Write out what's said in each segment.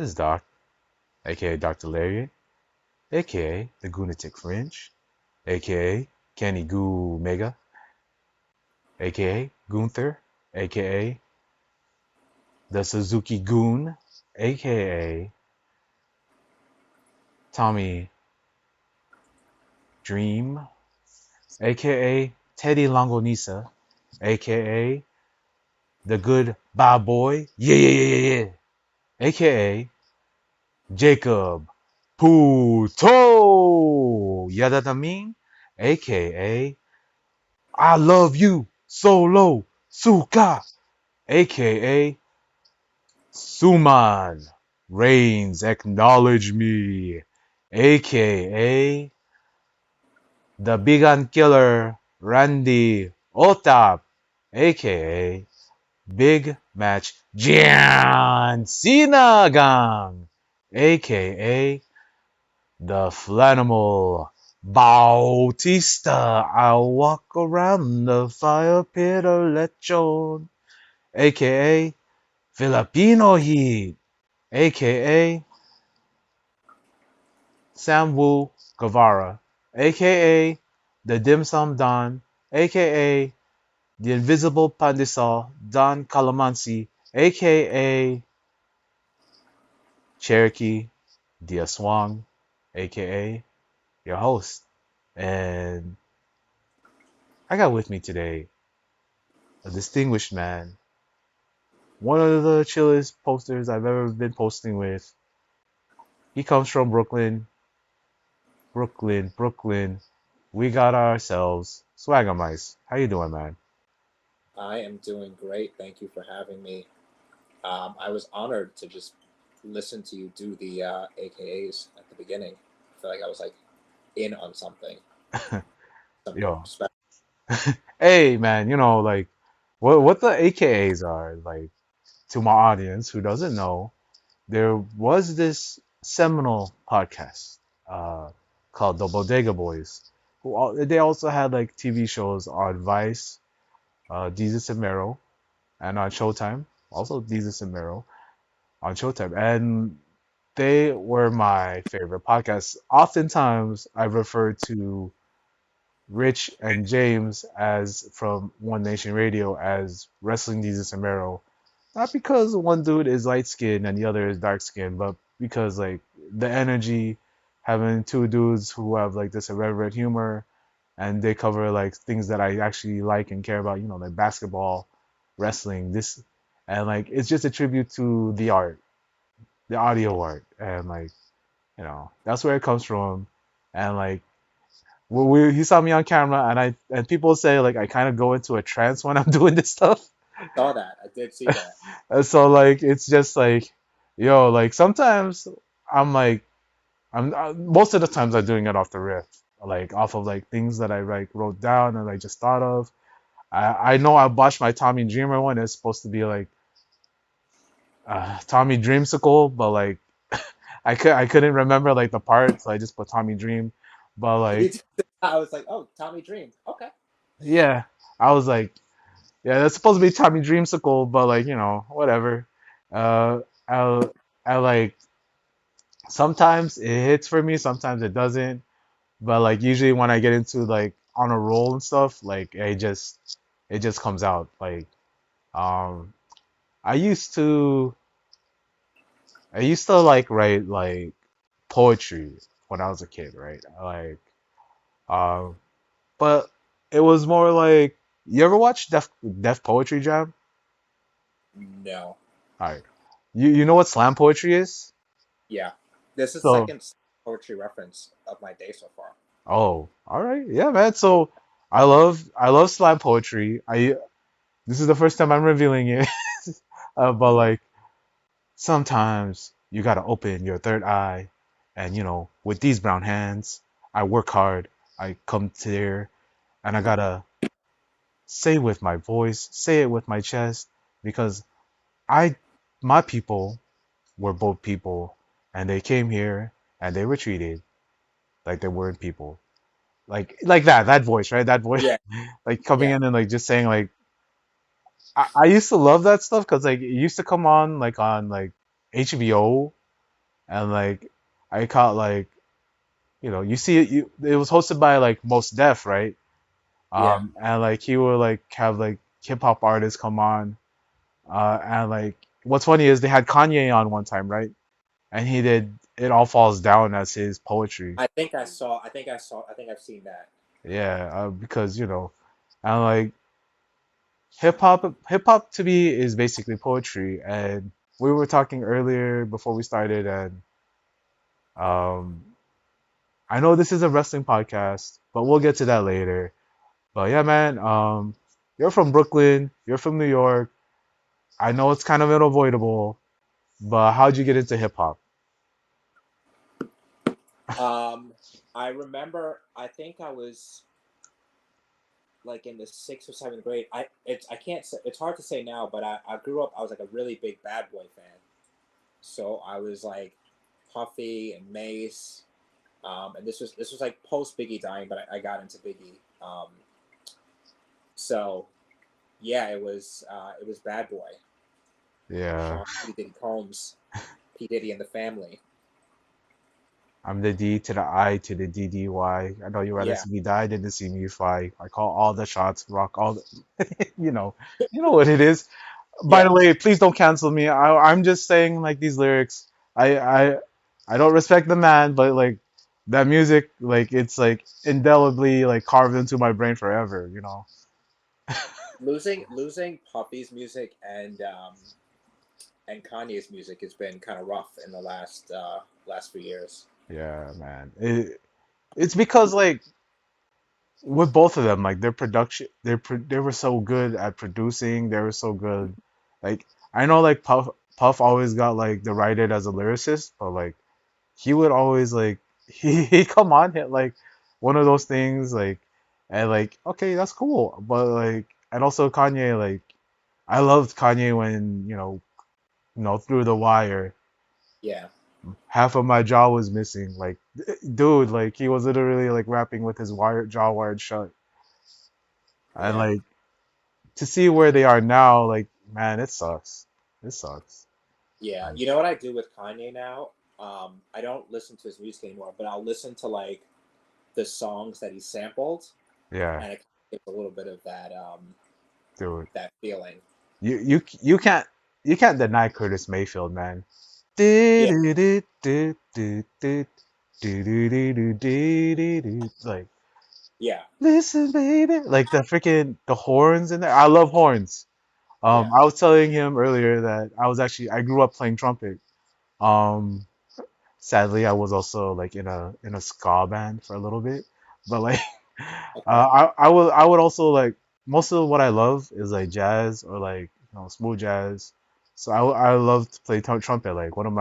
This is Doc, aka Dr. Lariat, aka the Goonatic Fringe, aka Kenny Goo Mega, aka Gunther, aka the Suzuki Goon, aka Tommy Dream, aka Teddy Longonisa, aka the Good Bad Boy, yeah, aka Jacob Puto Yadadamin, aka I love you solo suka, aka Suman Reigns acknowledge me, aka the Bigan Killer Randy Otap, aka Big Match John Cena Gang, aka the Flanimal Bautista. I walk around the fire pit of lechon, aka Filipino Heat, aka Samwu Guevara, aka the Dim Sum Don, aka the Invisible Pandesal Don Calamansi, aka Cherokee Diaswang, aka your host. And I got with me today a distinguished man, one of the chillest posters I've ever been posting with. He comes from Brooklyn, Brooklyn. We got ourselves Swaggamice. How you doing, man? I am doing great. Thank you for having me. I was honored to just listen to you do the AKAs at the beginning. I feel like I was like in on something Yo, special. hey, man. Like what the AKAs are like to my audience who doesn't know. There was this seminal podcast uh, called The Bodega Boys. They also had like TV shows on Vice, Jesus and Mero, and on Showtime. Also Jesus and Mero on Showtime, and they were my favorite podcasts. Oftentimes, I refer to Rich and James as from One Nation Radio as Wrestling Jesus and Mero. Not because one dude is light skinned and the other is dark skinned, but because like the energy, having two dudes who have like this irreverent humor and they cover like things that I actually like and care about, like basketball, wrestling, this and like it's just a tribute to the art, the audio art, and like that's where it comes from. And like he saw me on camera, and people say like I kind of go into a trance when I'm doing this stuff. Saw that. I did see that. And so like it's just like, yo, like sometimes I'm like most of the times I'm doing it off the riff, like off of like things that I like wrote down and I just thought of. I know I botched my Tommy Dreamer one. It's supposed to be like Tommy Dreamsicle, but like I couldn't remember like the part, so I just put Tommy Dream. But like I was like, oh, Tommy Dream. Okay. yeah, I was like, yeah, that's supposed to be Tommy Dreamsicle, but like whatever. Uh, I I like sometimes it hits for me, sometimes it doesn't. But like usually when I get into like on a roll and stuff, like it just comes out. Like um I used to I used to like write like poetry when I was a kid, right? Like um but it was more like you ever watch Def Poetry Jam? No. Alright. You know what slam poetry is? Yeah. This is So second poetry reference of my day so far. oh, all right. Yeah, man. So I love slam poetry. I This is the first time I'm revealing it. But like sometimes you gotta open your third eye, and with these brown hands, I work hard. I come to here, and I gotta say with my voice, say it with my chest, because I, my people were both people, and they came here and they were treated like they weren't people. Like that voice, right? That voice, Yeah. like coming Yeah. in and like just saying like I used to love that stuff because like it used to come on like HBO and like I caught like you see it. It was hosted by like Most Def, right? Yeah, And like he would like have like hip hop artists come on. And like what's funny is they had Kanye on one time, right? And he did It All Falls Down as his poetry. I think I saw. I think I saw. I think I've seen that. Yeah, because and like hip hop to me is basically poetry. And we were talking earlier before we started, and um, I know this is a wrestling podcast, but we'll get to that later. But yeah, man, you're from Brooklyn, you're from New York. I know it's kind of unavoidable, but how'd you get into hip hop? Um, I remember. I think I was like in the sixth or seventh grade. I can't say, it's hard to say now, but I grew up. I was like a really big Bad Boy fan. So I was like Puffy and Mace. And this was like post Biggie dying, but I got into Biggie. So yeah, it was Bad Boy, Yeah, Sean P Diddy Combs, P Diddy and the Family. I'm the D to the I to the DDY. I know you rather Yeah, see me die than to see me fly. I call all the shots, rock all the, you know what it is. By yeah, the way, please don't cancel me. I'm just saying like these lyrics. I I I don't respect the man, but like that music, like it's like indelibly like carved into my brain forever. losing Puffy's music and Kanye's music has been kind of rough in the last few years. Yeah, man. It's because like with both of them, like their production, they were so good at producing. They were so good. Like I know, like Puff always got like derided as a lyricist, but like he would always like he come on hit like one of those things like and like okay that's cool, but like and also Kanye like I loved Kanye when through the wire Yeah, half of my jaw was missing like dude like he was literally like rapping with his jaw wired shut and yeah, like to see where they are now, like, man, it sucks. It sucks. yeah. Like, You know what I do with Kanye now? I don't listen to his music anymore, but I'll listen to like the songs that he sampled, yeah, and it gives a little bit of dude. that feeling. You can't deny Curtis Mayfield, man. Yeah, Like, yeah, listen, baby. Like the horns in there. I love horns. yeah. I was telling him earlier that I grew up playing trumpet. Um, Sadly, I was also like in a ska band for a little bit, but like Okay. I would also like most of what I love is like jazz or like smooth jazz. So I love to play trumpet. Like one of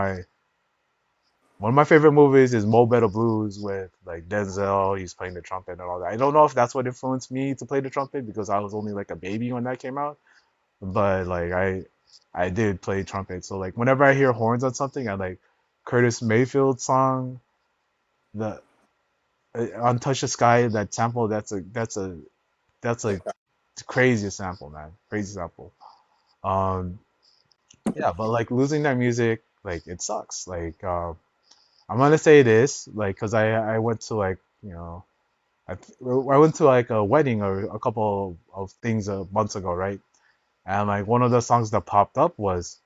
my favorite movies is Mo Better Blues with like Denzel. He's playing the trumpet and all that. I don't know if that's what influenced me to play the trumpet because I was only like a baby when that came out, but like I did play trumpet. So like whenever I hear horns on something, I like Curtis Mayfield song the Untouch the Sky, that sample, that's a Okay. crazy sample, man. Crazy sample. Um, yeah, but like losing that music, like it sucks. Like, I'm gonna say this, like, cause I went to like, I went to like a wedding or a couple of things months ago, right? And like one of the songs that popped up was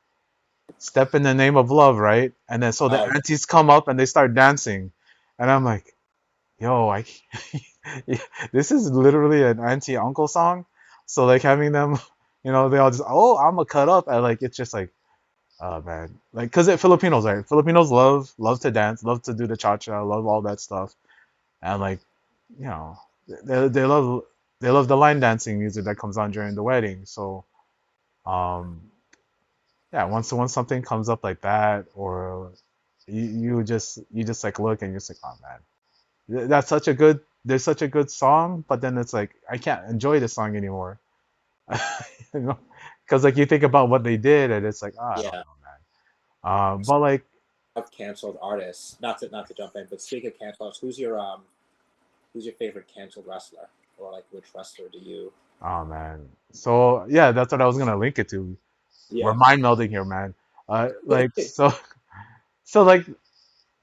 "Step in the Name of Love," right? And then so the Oh aunties come up and they start dancing, and I'm like, yo, yeah, this is literally an auntie uncle song. So like having them, they all just I'm gonna cut up and like it's just like oh man, like because Filipinos, right? Filipinos love to dance, love to do the cha cha, love all that stuff, and like you know they love the line dancing music that comes on during the wedding. So um yeah, once something comes up like that, or you just like look and you're just like oh man that's such a good there's such a good song, but then it's like I can't enjoy the song anymore. you know, because like you think about what they did, and it's like, I don't yeah. know, man. But like, Of canceled artists. Not to jump in, but speaking of canceled artists, who's your favorite canceled wrestler, or like which wrestler do you? oh man. So yeah, that's what I was gonna link it to. We're Yeah. mind melding here, man. Like so like.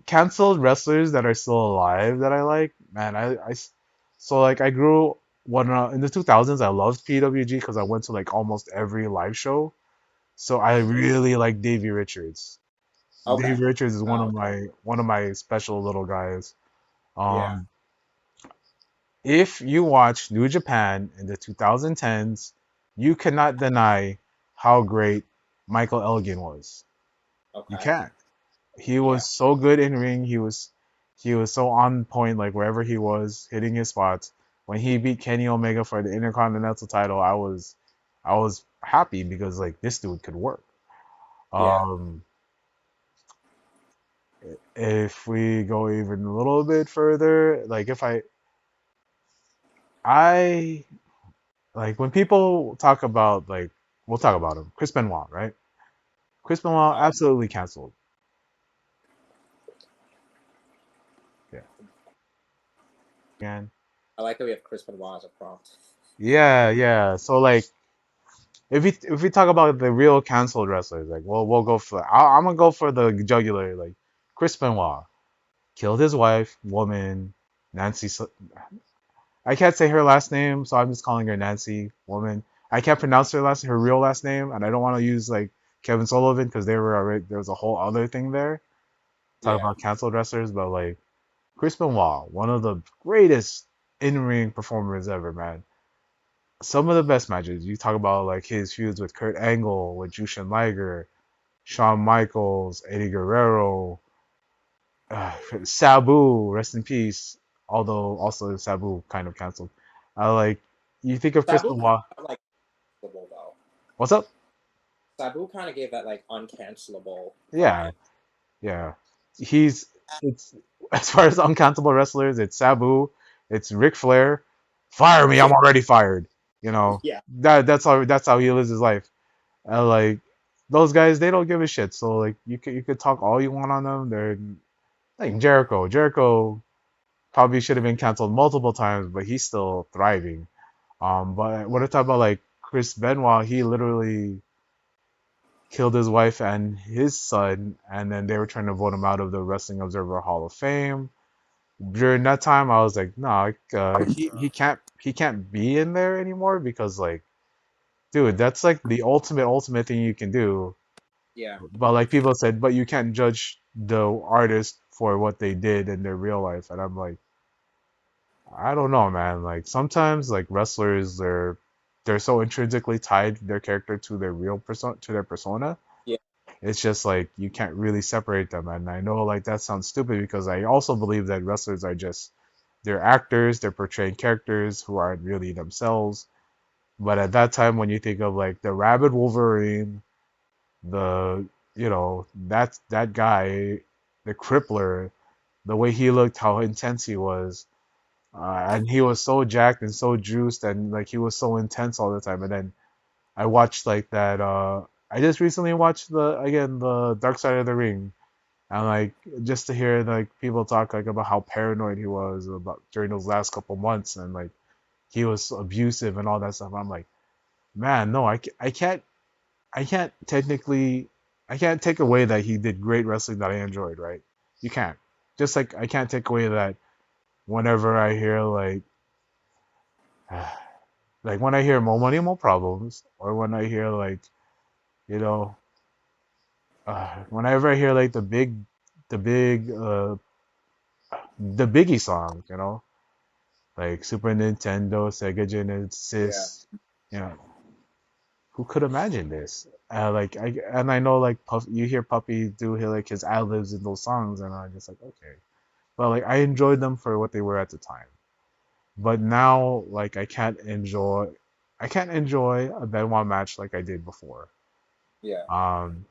canceled wrestlers that are still alive that I like, man, so like I grew when in the 2000s I loved PWG because I went to like almost every live show. So I really like Davey Richards. Okay. Davey Richards is Oh, okay. one of my special little guys. Yeah. Um, if you watch New Japan in the 2010s, you cannot deny how great Michael Elgin was. You Okay. can't. He Yeah. was so good in ring. He was so on point, like wherever he was, hitting his spots. When he beat Kenny Omega for the Intercontinental title, I was happy because like this dude could work. Yeah. Um, if we go even a little bit further, like if I like when people talk about like we'll talk about him, Chris Benoit, right? Chris Benoit Oh, absolutely canceled. Yeah. Again. I like that we have Chris Benoit as a prompt. Yeah, yeah. So like if we talk about the real canceled wrestlers, like we'll go for I'm gonna go for the jugular, like Chris Benoit killed his wife, woman, Nancy. I can't say her last name, so I'm just calling her Nancy, woman. I can't pronounce her real last name, and I don't want to use like Kevin Sullivan because they were already there was a whole other thing there. Talk Yeah. about canceled wrestlers, but like Chris Benoit, one of the greatest in-ring performers ever, man. Some of the best matches. You talk about like his feuds with Kurt Angle, with Jushin Liger, Shawn Michaels, Eddie Guerrero, Sabu, rest in peace. Although also Sabu kind of canceled. Like you think of Chris Sabu kind Benoit. of like cancelable though. What's up? Sabu kind of gave that like uncancelable Yeah, vibe. yeah. He's it's as far as uncountable wrestlers, it's Sabu, it's Ric Flair. Fire me, I'm Yeah. already fired. You know Yeah. that's how he lives his life. Like those guys, they don't give a shit. So like you could talk all you want on them. They're like Jericho. Jericho probably should have been canceled multiple times, but he's still thriving. But when I talk about like Chris Benoit, he literally killed his wife and his son, and then they were trying to vote him out of the Wrestling Observer Hall of Fame. During that time, I was like, no, he can't be in there anymore because like, dude, that's like the ultimate thing you can do. Yeah. But like people said, but you can't judge the artist for what they did in their real life, and I'm like, I don't know, man. Like sometimes like wrestlers, they're so intrinsically tied their character to their real persona. Yeah. It's just like you can't really separate them. And I know like that sounds stupid because I also believe that wrestlers are just they're actors, they're portraying characters who aren't really themselves. But at that time when you think of like the Rabid Wolverine, the that guy, the Crippler, the way he looked, how intense he was, and he was so jacked and so juiced, and like he was so intense all the time. And then I watched like that. I just recently watched the Dark Side of the Ring, and like just to hear like people talk like about how paranoid he was about during those last couple months, and like he was abusive and all that stuff. I'm like, man, no, I can't technically, I can't take away that he did great wrestling that I enjoyed, right? You can't. Just like I can't take away that whenever I hear like when I hear more money, more problems, or when I hear like, you know, whenever I hear like the big, the Biggie songs, like Super Nintendo, Sega Yeah. Genesis, you know, who could imagine this? And I know like you hear Puppy do like his ad libs in those songs, and I'm just like, okay, but like I enjoyed them for what they were at the time. But now, like I can't enjoy a Benoit match like I did before, Yeah. um,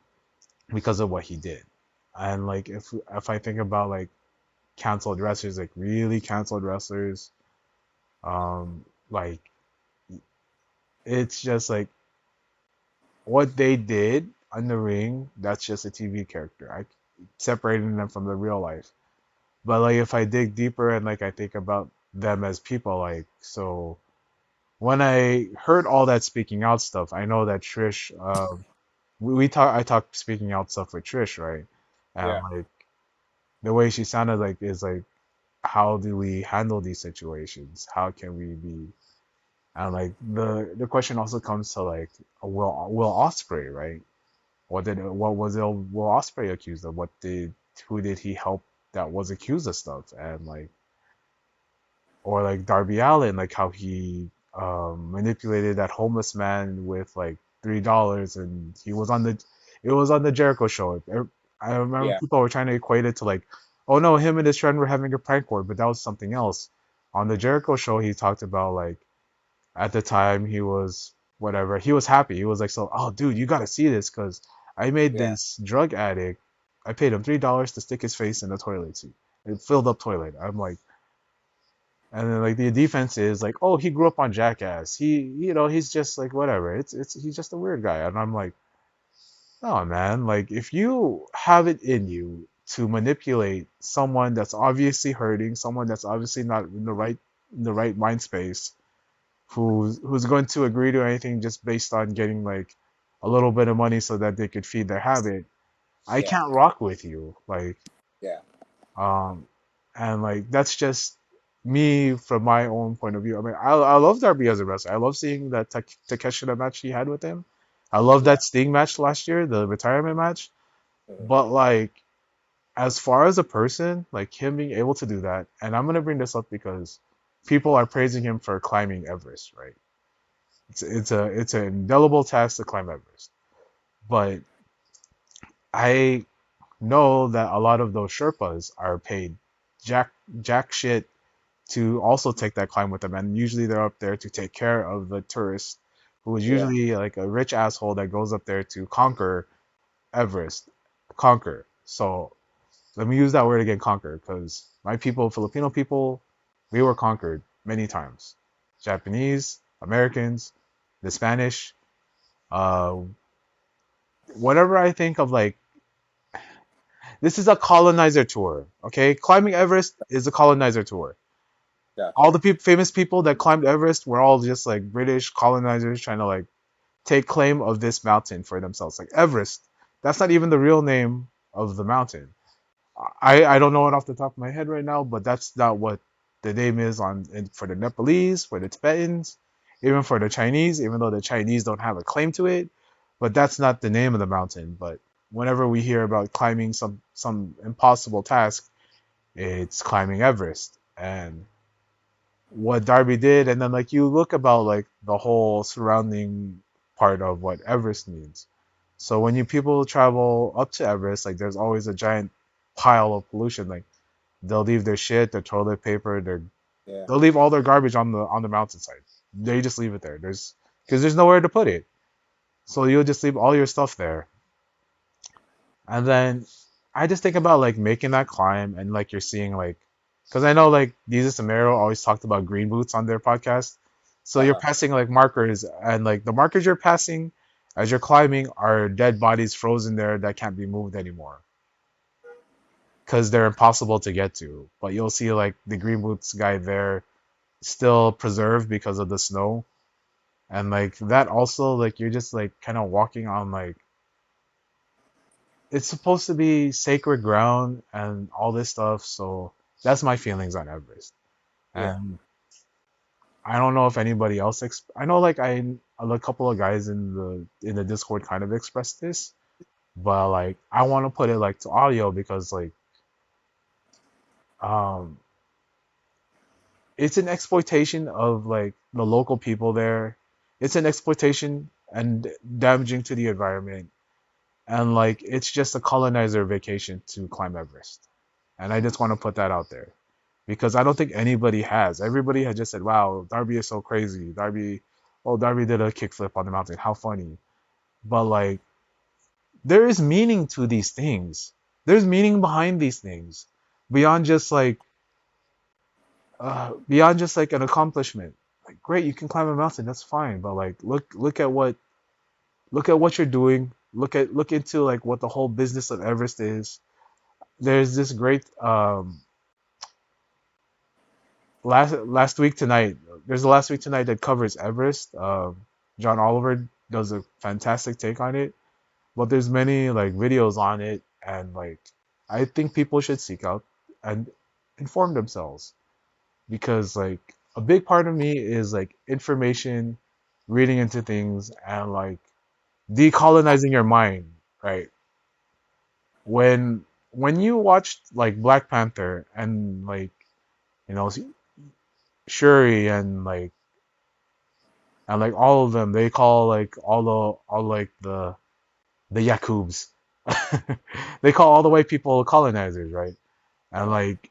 because of what he did. And like if I think about like canceled wrestlers, like really canceled wrestlers, like it's just like what they did on the ring. That's just a TV character. I separating them from the real life. But like if I dig deeper and like I think about them as people, like so when I heard all that speaking out stuff, I know that Trish, we talk, I talked speaking out stuff with Trish, right? And Yeah. the way she sounded like is like, how do we handle these situations? How can we be? And like the question also comes to like Will Osprey, right? What was Will Osprey accused of? What did Who did he help that was accused of stuff? And like, or like Darby Allin, like how he manipulated that homeless man with like $3, and he was on the it was on the Jericho show. I remember Yeah, people were trying to equate it to like, oh no, him and his friend were having a prank war, but that was something else. On the Jericho show, he talked about like at the time he was whatever, he was happy. He was like, so, oh dude, you gotta see this because I made yeah, this drug addict. I paid him $3 to stick his face in the toilet seat. It filled up toilet. I'm like, and then like the defense is like, oh, he grew up on Jackass. He's just like whatever. It's he's just a weird guy. And I'm like, no, man. Like if you have it in you to manipulate someone that's obviously hurting, someone that's obviously not in the right mind space, who's going to agree to anything just based on getting like a little bit of money so that they could feed their habit, I yeah, can't rock with you. Like yeah, Um, and like that's just me from my own point of view. I mean, I love Darby as a wrestler. I love seeing that Takeshita match he had with him. I love yeah. that Sting match last year, the retirement match. Mhm. But like, as far as a person, like him being able to do that, and I'm gonna bring this up because people are praising him for climbing Everest, right? It's an indelible task to climb Everest, but I know that a lot of those Sherpas are paid jack jack shit to also take that climb with them. And usually they're up there to take care of the tourist, who is Yeah, usually like a rich asshole that goes up there to conquer Everest. Conquer. So let me use that word again, conquer, because my people, Filipino people, we were conquered many times. Japanese, Americans, the Spanish, uh, whatever I think of like, this is a colonizer tour, okay? Climbing Everest is a colonizer tour. yeah, All the famous people that climbed Everest were all just like British colonizers trying to like take claim of this mountain for themselves. Like Everest, that's not even the real name of the mountain. I don't know it off the top of my head right now, but that's not what the name is for the Nepalese, for the Tibetans, even for the Chinese, even though the Chinese don't have a claim to it. But that's not the name of the mountain. But whenever we hear about climbing some impossible task, it's climbing Everest. And what Darby did, and then like you look about like the whole surrounding part of what Everest means. So when you people travel up to Everest, like there's always a giant pile of pollution. Like they'll leave their shit, their toilet paper, yeah, they'll leave all their garbage on the mountainside. They just leave it there. Because there's nowhere to put it. So you'll just leave all your stuff there. And then I just think about like making that climb and like you're seeing like, because I know like Jesus and Mero always talked about green boots on their podcast. So you're uh-huh. passing like markers, and like the markers you're passing as you're climbing are dead bodies frozen there that can't be moved anymore because they're impossible to get to. But you'll see like the green boots guy there still preserved because of the snow. And like that also, like you're just like kind of walking on like, it's supposed to be sacred ground and all this stuff. So that's my feelings on Everest. Yeah, And I don't know if anybody else. I know like a couple of guys in the Discord kind of expressed this, but like I want to put it like to audio because like um it's an exploitation of like the local people there. It's an exploitation and damaging to the environment. And like it's just a colonizer vacation to climb Everest. And I just want to put that out there because I don't think anybody has. Everybody has just said, "Wow, Darby is so crazy. Darby did a kickflip on the mountain. How funny!" But like, there is meaning to these things. There's meaning behind these things beyond just like an accomplishment. Like, great, you can climb a mountain. That's fine. But like, look at what you're doing. Look into like what the whole business of Everest is. There's this great last week tonight. There's a last week tonight that covers Everest. John Oliver does a fantastic take on it, but there's many like videos on it, and like I think people should seek out and inform themselves because like a big part of me is like information, reading into things, and like decolonizing your mind, right? When you watched like Black Panther and like you know Shuri and like all of them, they call like all like the Yakubs. They call all the white people colonizers, right? And Uh-huh. like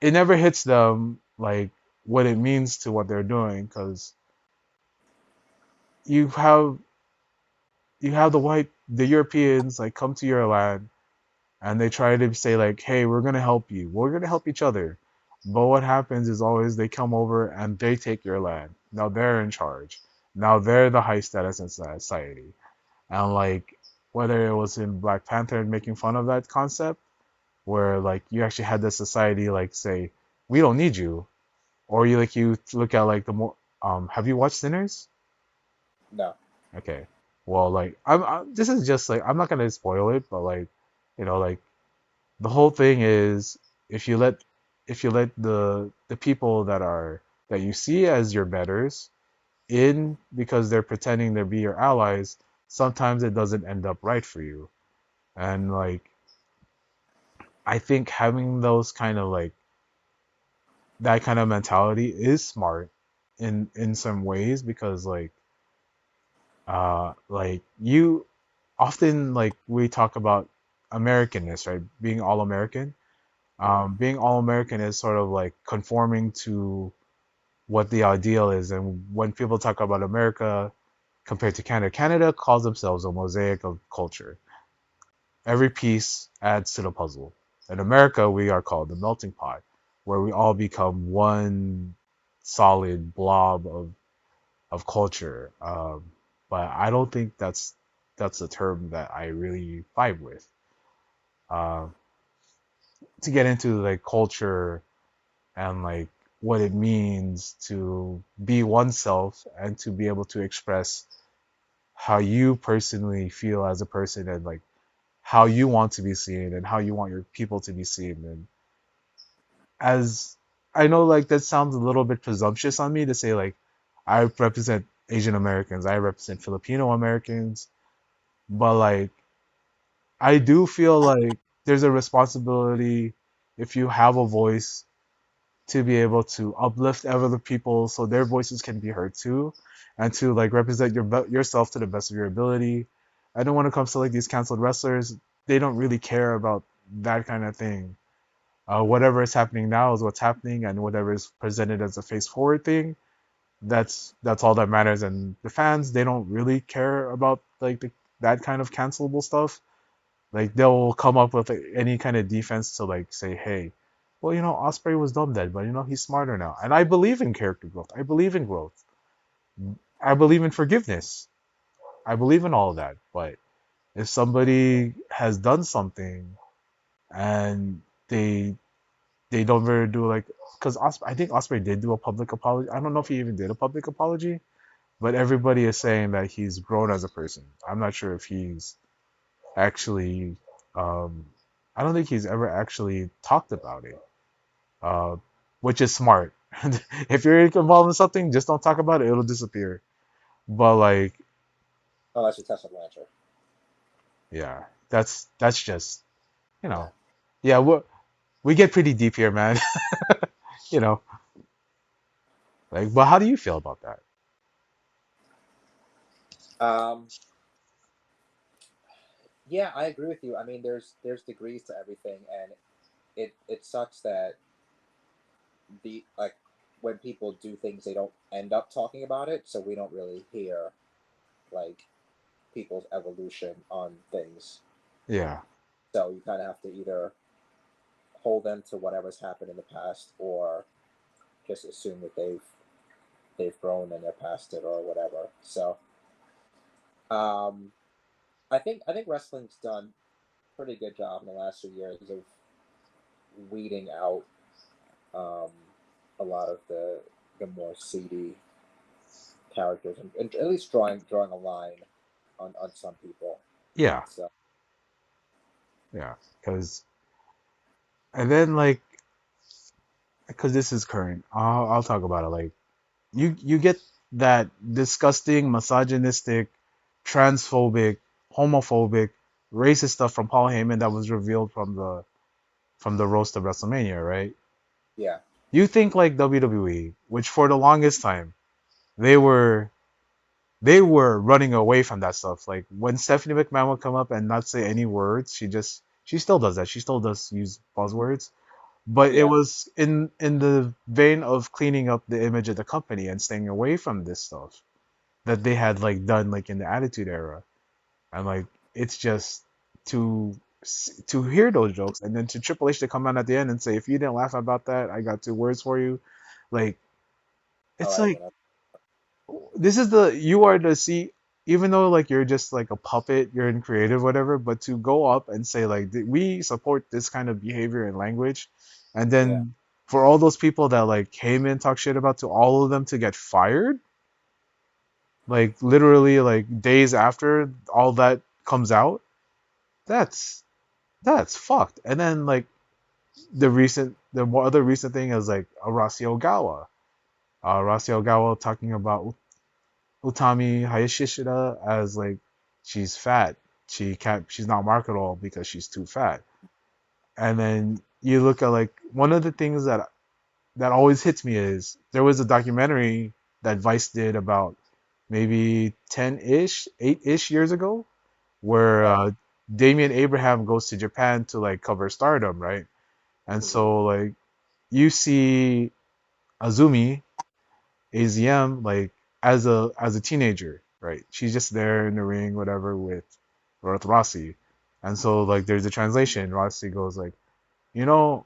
it never hits them like what it means to what they're doing because you have the Europeans like come to your land and they try to say like, hey, we're gonna help you. We're gonna help each other. But what happens is always they come over and they take your land. Now they're in charge. Now they're the high status in society. And like whether it was in Black Panther and making fun of that concept, where like you actually had the society like say, we don't need you, or you look at like the more have you watched Sinners? No. Okay. Well, like this is just like I'm not gonna spoil it, but like like the whole thing is if you let the people that you see as your betters in because they're pretending to be your allies, sometimes it doesn't end up right for you. And like I think having those kind of like that kind of mentality is smart in some ways because like you often like we talk about Americanness, right? Being all American. Hmm. Being all American is sort of like conforming to what the ideal is. And when people talk about America compared to Canada, Canada calls themselves a mosaic of culture. Every piece adds to the puzzle. In America, we are called the melting pot, where we all become one solid blob of culture. But I don't think that's a term that I really vibe with. Uh, to get into like culture and like what it means to be oneself and to be able to express how you personally feel as a person and like how you want to be seen and how you want your people to be seen. And as I know, like that sounds a little bit presumptuous on me to say, like, I represent Asian Americans, I represent Filipino Americans, but like, I do feel like there's a responsibility if you have a voice to be able to uplift other people so their voices can be heard too and to like represent yourself to the best of your ability. I know when it comes to like these canceled wrestlers, they don't really care about that kind of thing. Whatever is happening now is what's happening, and whatever is presented as a face forward thing, that's all that matters. And the fans, they don't really care about like that kind of cancelable stuff. Like they'll come up with like, any kind of defense to like say, hey, well, Osprey was dumb then, but he's smarter now. And I believe in character growth. I believe in growth. I believe in forgiveness. I believe in all of that. But if somebody has done something and they don't really do like because I think Osprey did do a public apology. I don't know if he even did a public apology, but everybody is saying that he's grown as a person. I'm not sure if he's actually um I don't think he's ever actually talked about it. Uh which is smart. If you're involved in something, just don't talk about it, it'll disappear. But like Oh, that's your Tessa Blanchard. yeah, that's just you Yeah. know yeah, we get pretty deep here, man. you know, like but how do you feel about that? Um, yeah, I agree with you. I mean, there's degrees to everything, and it sucks that the like when people do things, they don't end up talking about it, so we don't really hear like people's evolution on things. Yeah. So you kind of have to either hold them to whatever's happened in the past, or just assume that they've grown and they're past it or whatever. So um, I think wrestling's done a pretty good job in the last few years of weeding out um, a lot of the more seedy characters, and at least drawing a line on some people. Yeah. So Yeah. Because And then like, because this is current, I'll talk about it. Like you get that disgusting, misogynistic, transphobic, homophobic, racist stuff from Paul Heyman that was revealed from the roast of WrestleMania, right? Yeah. You think like WWE, which for the longest time they were they were running away from that stuff. Like when Stephanie McMahon would come up and not say any words, she still does that. She still does use buzzwords, but it Yeah. was in the vein of cleaning up the image of the company and staying away from this stuff that they had like done like in the Attitude Era. And like it's just to to hear those jokes and then to Triple H to come out at the end and say, if you didn't laugh about that, I got two words for you. Like Oh, it's I didn't like know. this is the you are the see even though like you're just like a puppet, you're in creative whatever, but to go up and say like we support this kind of behavior and language, and Yeah. then for all those people that like came in talk shit about to all of them to get fired, like literally like days after all that comes out, that's that's fucked. And then like the more other recent thing is like Arasi Ogawa. Arasi Ogawa talking about Utami Hayashishida as like she's fat. She's not marketable because she's too fat. And then you look at like one of the things that always hits me is there was a documentary that Vice did about maybe 10-ish, 8-ish years ago where Oh. Damian Abraham goes to Japan to like cover Stardom, right? And Hmm. so like you see Azumi AZM like as a teenager, right? She's just there in the ring, whatever, with Rossi, and so like there's a translation. Rossi goes like, you know,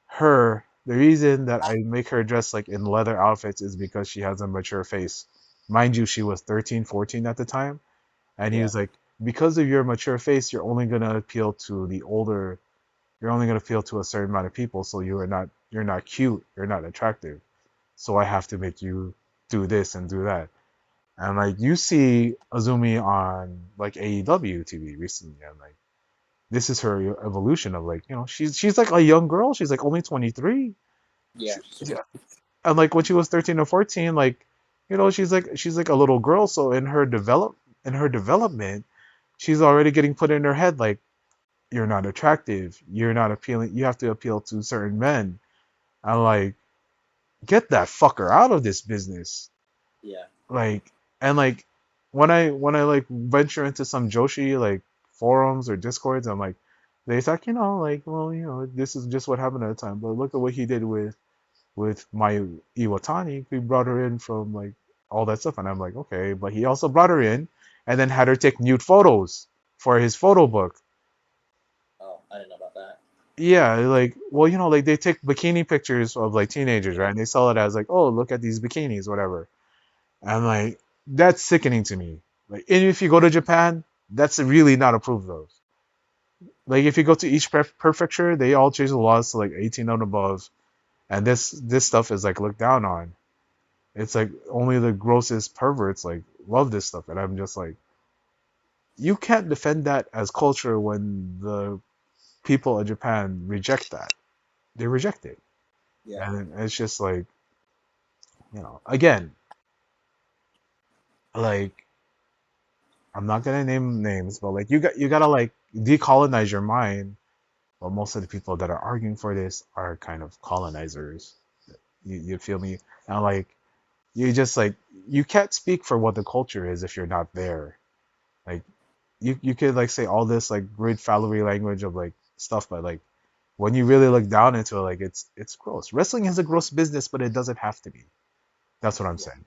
her. The reason that I make her dress like in leather outfits is because she has a mature face. Mind you, she was 13, 14 at the time, and he Yeah. was like, because of your mature face, you're only gonna appeal to the older. You're only gonna appeal to a certain amount of people, so you're not cute, you're not attractive. So I have to make you do this and do that. And like you see Azumi on like AEW TV recently, and like this is her evolution of like she's like a young girl. She's like only 23. Yeah. Yeah. And like when she was 13 or 14, like she's like a little girl. So in her development, she's already getting put in her head like you're not attractive, you're not appealing. You have to appeal to certain men. And like get that fucker out of this business. Yeah. Like and like when I like venture into some Joshi like forums or discords, I'm like they talk, like, well, this is just what happened at the time. But look at what he did with my Iwatani. We brought her in from like all that stuff, and I'm like, okay, but he also brought her in and then had her take nude photos for his photo book. Oh, I didn't know about that. Yeah, like, well, like they take bikini pictures of like teenagers, Yeah. right? And they sell it as like, oh, look at these bikinis, whatever. And like that's sickening to me. Like, and if you go to Japan, that's really not approved of. Like, if you go to each prefecture, they all change the laws to like 18 and above, and this stuff is like looked down on. It's like only the grossest perverts like love this stuff, and I'm just like, you can't defend that as culture when the people of Japan reject that. They reject it, Yeah. and it's just like, again, like I'm not gonna name names, but like you gotta like decolonize your mind. But most of the people that are arguing for this are kind of colonizers. You feel me? And like you just like you can't speak for what the culture is if you're not there. Like you could like say all this like grid fallery language of like stuff, but like when you really look down into it, like it's gross. Wrestling is a gross business, but it doesn't have to be. That's what I'm Yeah. saying.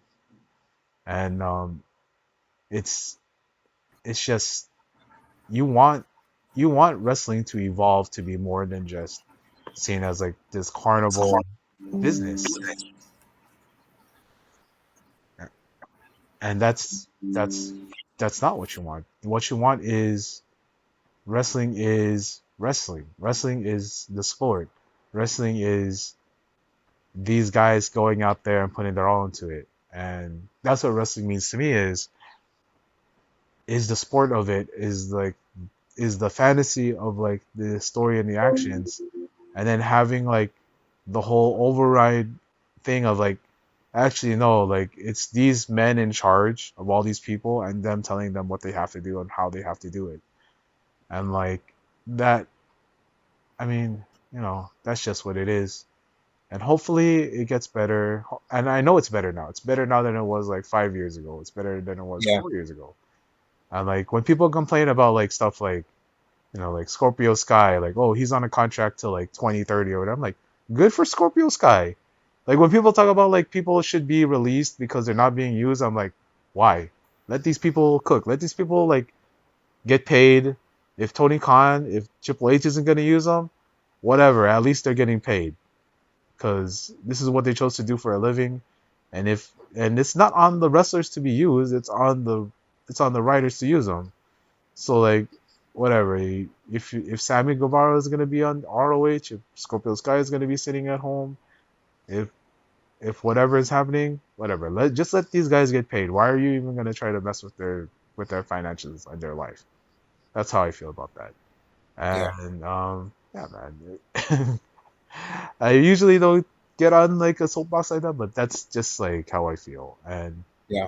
And it's it's just you want you want wrestling to evolve to be more than just seen as like this carnival business, and that's not what you want. What you want is wrestling. Wrestling is the sport. Wrestling is these guys going out there and putting their all into it, and that's what wrestling means to me. Is the sport of it is like is the fantasy of like the story and the actions, and then having like the whole override thing of like, actually no, like it's these men in charge of all these people and them telling them what they have to do and how they have to do it. And like that, I mean, that's just what it is. And hopefully it gets better. And I know it's better now. It's better now than it was like 5 years ago. It's better than it was Yeah. 4 years ago. And like when people complain about like stuff like, like Scorpio Sky, like, oh, he's on a contract till like 2030 or whatever. I'm like, good for Scorpio Sky. Like when people talk about like people should be released because they're not being used, I'm like, why? Let these people cook. Let these people like get paid. If Tony Khan, if Triple H isn't gonna use them, whatever. At least they're getting paid because this is what they chose to do for a living. And it's not on the wrestlers to be used. It's on the writers to use them. So like whatever. If Sammy Guevara is gonna be on ROH, if Scorpio Sky is gonna be sitting at home, if if whatever is happening, whatever. Just let these guys get paid. Why are you even gonna try to mess with their finances and their life? That's how I feel about that. Yeah. And yeah, man. I usually don't get on like a soapbox like that, but that's just like how I feel. And Yeah.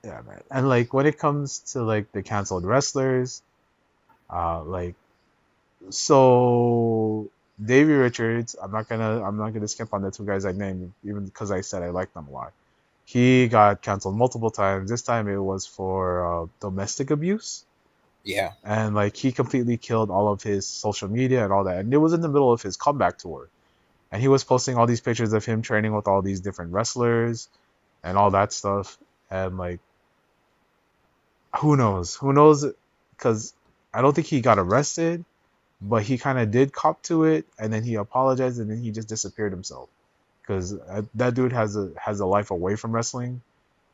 yeah, man. And like when it comes to like the canceled wrestlers, like so Davey Richards, I'm not gonna skip on the two guys I named, even because I said I like them a lot. He got canceled multiple times. This time it was for domestic abuse. Yeah. And like he completely killed all of his social media and all that. And it was in the middle of his comeback tour. And he was posting all these pictures of him training with all these different wrestlers and all that stuff. And like, who knows? Who knows? Because I don't think he got arrested, but he kind of did cop to it, and then he apologized, and then he just disappeared himself. Because that dude has a life away from wrestling,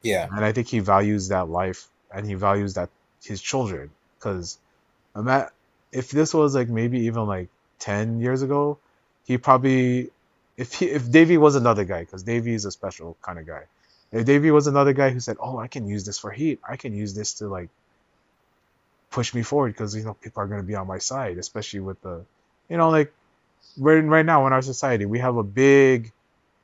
Yeah. and I think he values that life, and he values that his children. Because I'm at, if this was like maybe even like 10 years ago, he probably, if Davey was another guy, because Davey is a special kind of guy. If Davey was another guy who said, "Oh, I can use this for heat. I can use this to like push me forward because people are gonna be on my side, especially with the, like right now in our society we have a big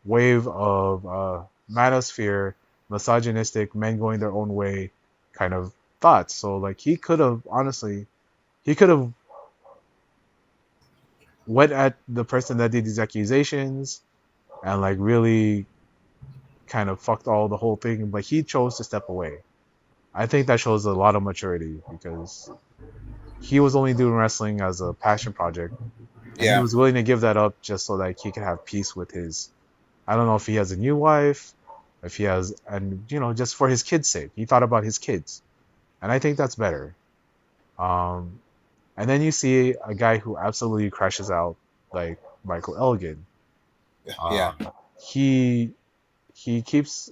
wave of manosphere, misogynistic men going their own way kind of thoughts. So like he could have went at the person that did these accusations and like really kind of fucked all the whole thing, but he chose to step away. I think that shows a lot of maturity because he was only doing wrestling as a passion project, and he Yeah. was willing to give that up just so that he could have peace with his. I don't know if he has a new wife, if he has, and just for his kids' sake, he thought about his kids, and I think that's better. Um, and then you see a guy who absolutely crashes out, like Michael Elgin. Yeah. Um, he he keeps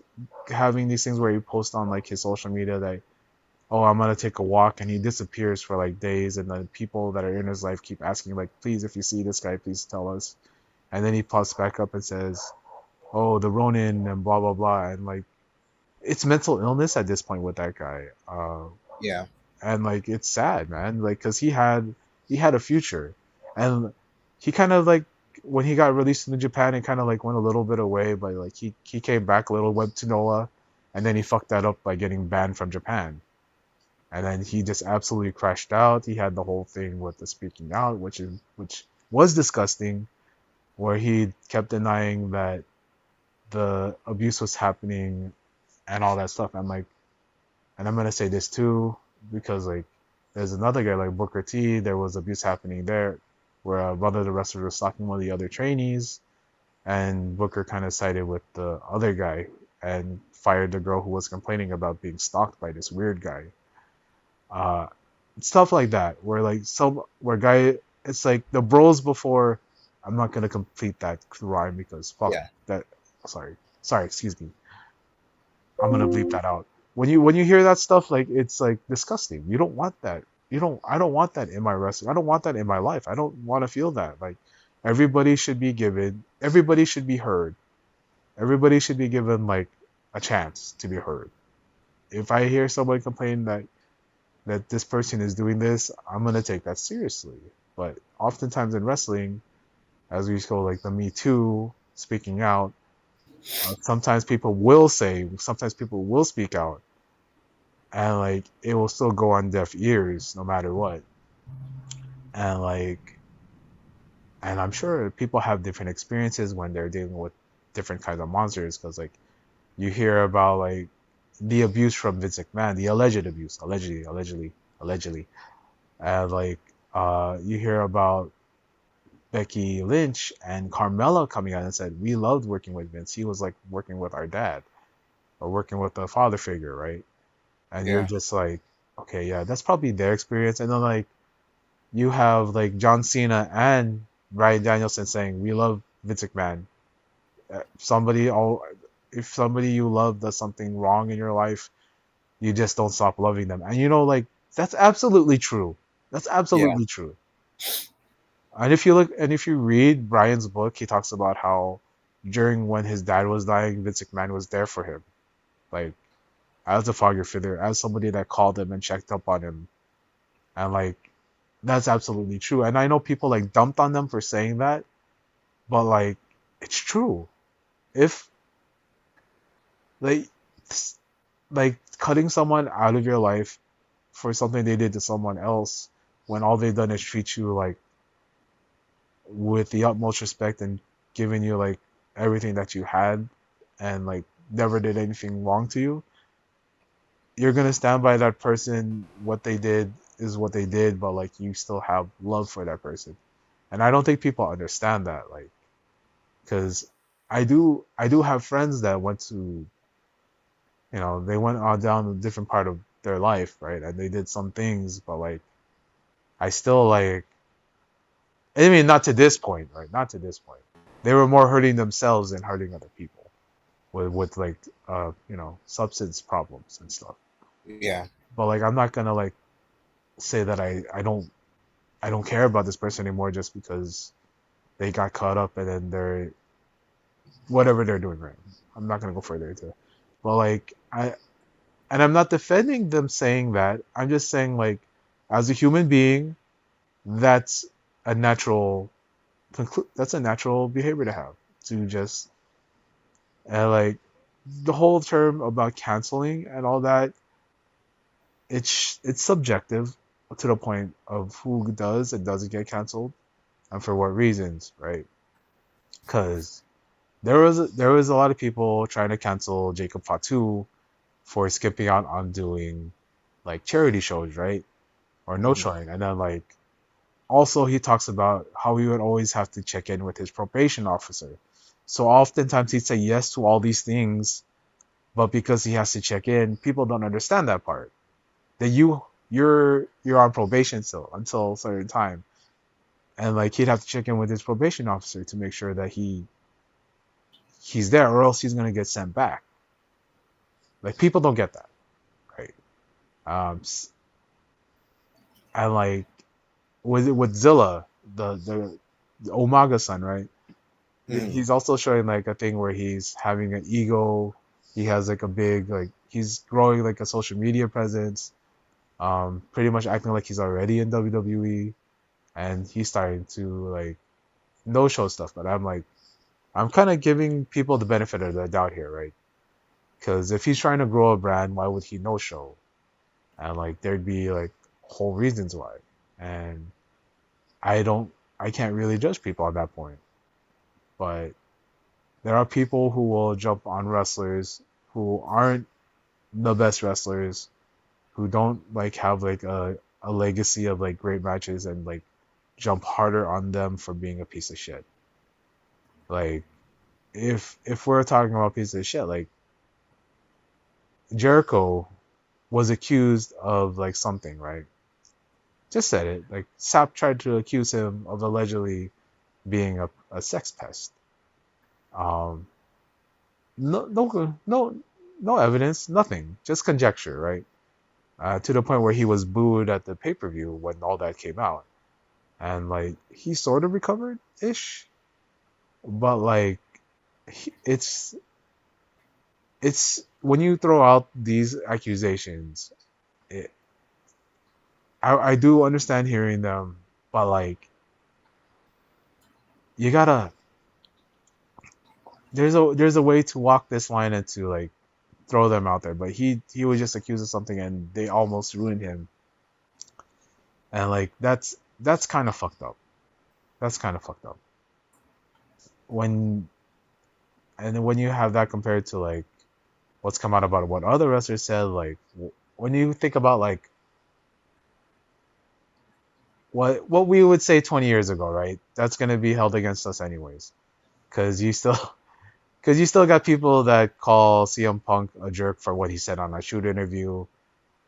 having these things where he posts on like his social media that, oh, I'm gonna take a walk, and he disappears for like days, and the people that are in his life keep asking like, please, if you see this guy, please tell us. And then he pops back up and says, oh, the Ronin and blah blah blah, and like it's mental illness at this point with that guy. Yeah. And like it's sad, man, like because he had a future, and he kind of like when he got released into Japan, it kind of like went a little bit away, but like he came back a little, went to Noah, and then he fucked that up by getting banned from Japan. And then he just absolutely crashed out. He had the whole thing with the speaking out, which was disgusting, where he kept denying that the abuse was happening and all that stuff. And I'm gonna say this too because like there's another guy like Booker T. There was abuse happening there, where one of the wrestlers was stalking one of the other trainees, and Booker kind of sided with the other guy and fired the girl who was complaining about being stalked by this weird guy. Uh, Stuff like that, where like where guy, it's like the bros before. I'm not gonna complete that rhyme because fuck Yeah. that. Sorry, excuse me. I'm gonna bleep that out. When you hear that stuff, like it's like disgusting. You don't want that. You don't. I don't want that in my wrestling. I don't want that in my life. I don't want to feel that. Like everybody should be given. Everybody should be heard. Everybody should be given like a chance to be heard. If I hear someone complain that this person is doing this, I'm gonna take that seriously. But oftentimes in wrestling, as we go like the Me Too, speaking out, sometimes people will speak out, and like it will still go on deaf ears no matter what. And like, and I'm sure people have different experiences when they're dealing with different kinds of monsters, because like you hear about like the abuse from Vince McMahon, the alleged abuse, allegedly, and like you hear about Becky Lynch and Carmella coming out and said we loved working with Vince. He was like working with our dad or working with a father figure, right? And you're Yeah. just like, okay, yeah, that's probably their experience. And then like you have like John Cena and Bryan Danielson saying we love Vince McMahon. Somebody, if somebody you love does something wrong in your life, you just don't stop loving them. And you know, like that's absolutely true. That's Yeah. absolutely true. And if you look and if you read Brian's book, he talks about how during when his dad was dying, Vince McMahon was there for him, like as a father figure, as somebody that called him and checked up on him, and like that's absolutely true. And I know people like dumped on them for saying that, but like it's true. If like like cutting someone out of your life for something they did to someone else when all they've done is treat you like with the utmost respect and giving you like everything that you had and like never did anything wrong to you, you're gonna stand by that person. What they did is what they did, but like you still have love for that person. And I don't think people understand that, like, because I do have friends that went to, they went on down a different part of their life, right? And they did some things, but like I still like, I mean, not to this point, right? Not to this point. They were more hurting themselves than hurting other people with like substance problems and stuff. Yeah. But like I'm not gonna like say that I don't care about this person anymore just because they got caught up and then they're whatever they're doing right. I'm not gonna go further into it. But like I'm not defending them saying that. I'm just saying like as a human being, that's a natural that's a natural behavior to have, to just and like the whole term about canceling and all that, it's subjective to the point of who does and doesn't get canceled and for what reasons, right? Because there was a lot of people trying to cancel Jacob Fatu for skipping out on doing like charity shows, right? Or no Hmm. showing. And then like also he talks about how he would always have to check in with his probation officer. So oftentimes he'd say yes to all these things, but because he has to check in, people don't understand that part. That you're on probation still until a certain time. And like he'd have to check in with his probation officer to make sure that he's there, or else he's gonna get sent back. Like people don't get that, right? Um, and like with Zilla, the Umaga son, right? Hmm. He's also showing like a thing where he's having an ego. He has like a big like he's growing like a social media presence. Pretty much acting like he's already in WWE, and he's starting to like no show stuff. But I'm like, I'm kind of giving people the benefit of the doubt here, right? Because if he's trying to grow a brand, why would he no show? And like there'd be like whole reasons why. And I don't, I can't really judge people on that point. But there are people who will jump on wrestlers who aren't the best wrestlers, who don't like have like a legacy of like great matches and like jump harder on them for being a piece of shit. Like if we're talking about piece of shit, like Jericho was accused of like something, right? Just said it. Like Sap tried to accuse him of allegedly being a sex pest. Um, no evidence, nothing, just conjecture, right? To the point where he was booed at the pay per view when all that came out, and like he sort of recovered ish, but like it's when you throw out these accusations, it, I do understand hearing them, but like you gotta there's a way to walk this line and to like throw them out there. But he was just accused of something and they almost ruined him. And like that's kind of fucked up. That's kind of fucked up. When and when you have that compared to like what's come out about what other wrestlers said, like when you think about like what we would say 20 years ago, right? That's gonna be held against us anyways, because you still got people that call CM Punk a jerk for what he said on that shoot interview,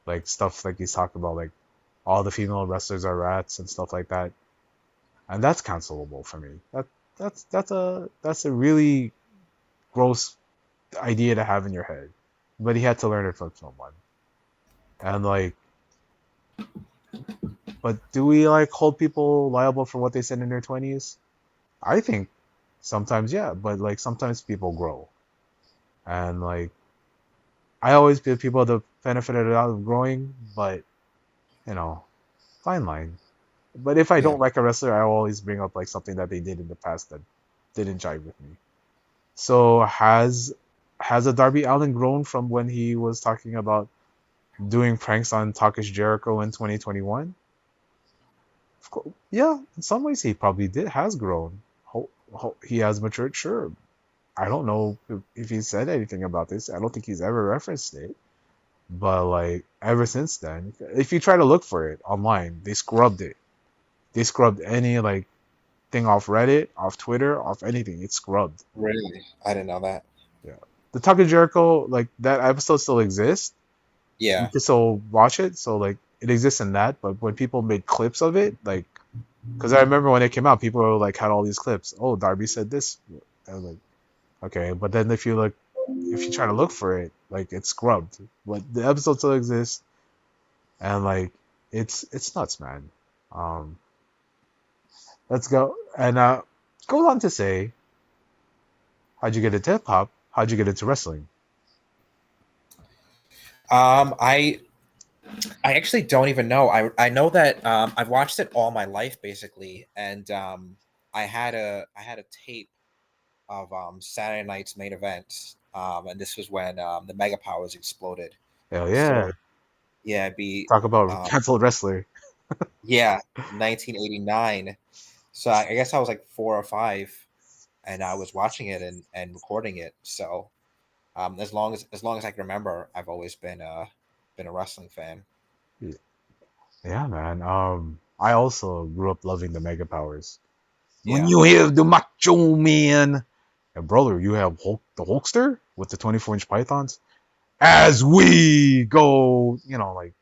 like stuff like he's talking about, like all the female wrestlers are rats and stuff like that, and that's cancelable for me. That's a really gross idea to have in your head, but he had to learn it from someone. And like, but do we like hold people liable for what they said in their 20s? I think sometimes, yeah, but like sometimes people grow, and like I always give people the benefit of the doubt of growing, but you know, fine line. But if I Yeah. don't like a wrestler, I always bring up like something that they did in the past that didn't jive with me. So has a Darby Allin grown from when he was talking about doing pranks on Takish Jericho in 2021? Yeah, in some ways he probably did has grown. He has matured, sure. I don't know if he said anything about this. I don't think he's ever referenced it. But like ever since then, if you try to look for it online, they scrubbed it. They scrubbed any like thing off Reddit, off Twitter, off anything. It's scrubbed. Really? I didn't know that. Yeah. The Tucker Jericho, like that episode still exists. You Yeah. can still watch it. So like it exists in that. But when people made clips of it, like because I remember when it came out, people were, like had all these clips. Oh, Darby said this. I was like, okay. But then if you try to look for it, like it's scrubbed. But the episode still exists, and like it's nuts, man. Um, let's go. And goes on to say, how'd you get into hip hop? How'd you get into wrestling? I actually don't even know. I know that I've watched it all my life basically, and I had a tape of Saturday night's main event, and this was when the Mega Powers exploded. Hell yeah! So yeah, it'd be Talk about um, canceled wrestler. yeah, 1989. So I guess I was like 4 or 5, and I was watching it and recording it. So as long as I can remember, I've always been a wrestling fan. Yeah, man. I also grew up loving the Mega Powers. When Yeah, you have the Macho Man, and brother, you have the Hulkster with the 24-inch pythons. As we go, like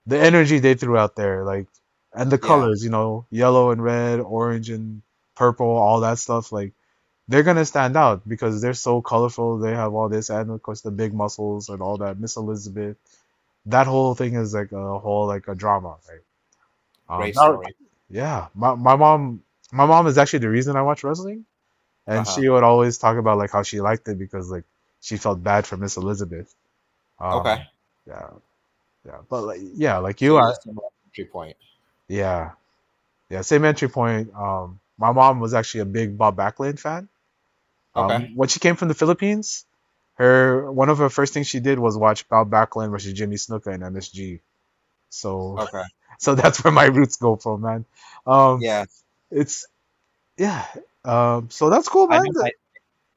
the energy they threw out there, like, and the yeah, colors, yellow and red, orange and purple, all that stuff, like, they're gonna stand out because they're so colorful. They have all this, and of course the big muscles and all that. Miss Elizabeth, that whole thing is like a whole like a drama, right? great Now, story. yeah, my mom is actually the reason I watch wrestling, Uh and huh. she would always talk about like how she liked it because like she felt bad for Miss Elizabeth. Okay, Um, yeah, yeah, but like yeah, like so you, you have a similar entry point. yeah, yeah, same entry point. My mom was actually a big Bob Backlund fan. Okay, When she came from the Philippines, her one of her first things she did was watch Bob Backlund versus Jimmy Snuka in MSG. So, okay, so that's where my roots go from, man. Um, yeah. it's yeah. So that's cool, I man. know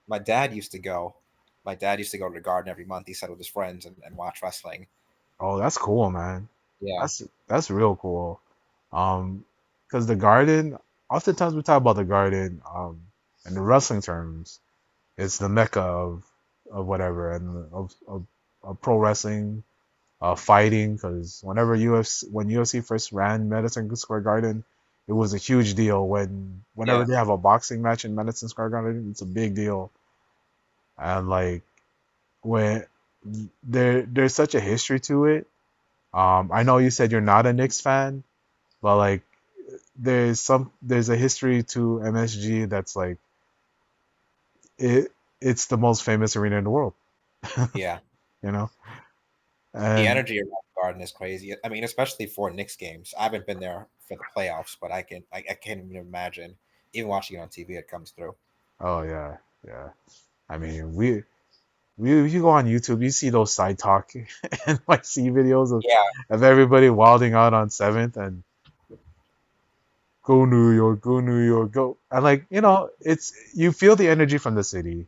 my dad used to go. My dad used to go to the garden every month. He said with his friends and watch wrestling. Oh, that's cool, man. Yeah, That's real cool. Um, because the Garden, oftentimes we talk about the Garden, in the wrestling terms, it's the mecca of whatever and of pro wrestling, fighting. Because when UFC first ran Madison Square Garden, it was a huge deal. Whenever yeah, they have a boxing match in Madison Square Garden, it's a big deal. And like when there's such a history to it. I know you said you're not a Knicks fan, but like there's a history to MSG that's like it it's the most famous arena in the world, yeah. you know? The And energy around the Garden is crazy. I mean, especially for Knicks games. I haven't been there for the playoffs, but I can't even imagine. Even watching it on TV, it comes through. Oh yeah, yeah. I mean, we if you go on YouTube, you see those side talk and like see videos Yeah, of everybody wilding out on seventh and go New York, go New York, go. And like, it's you feel the energy from the city.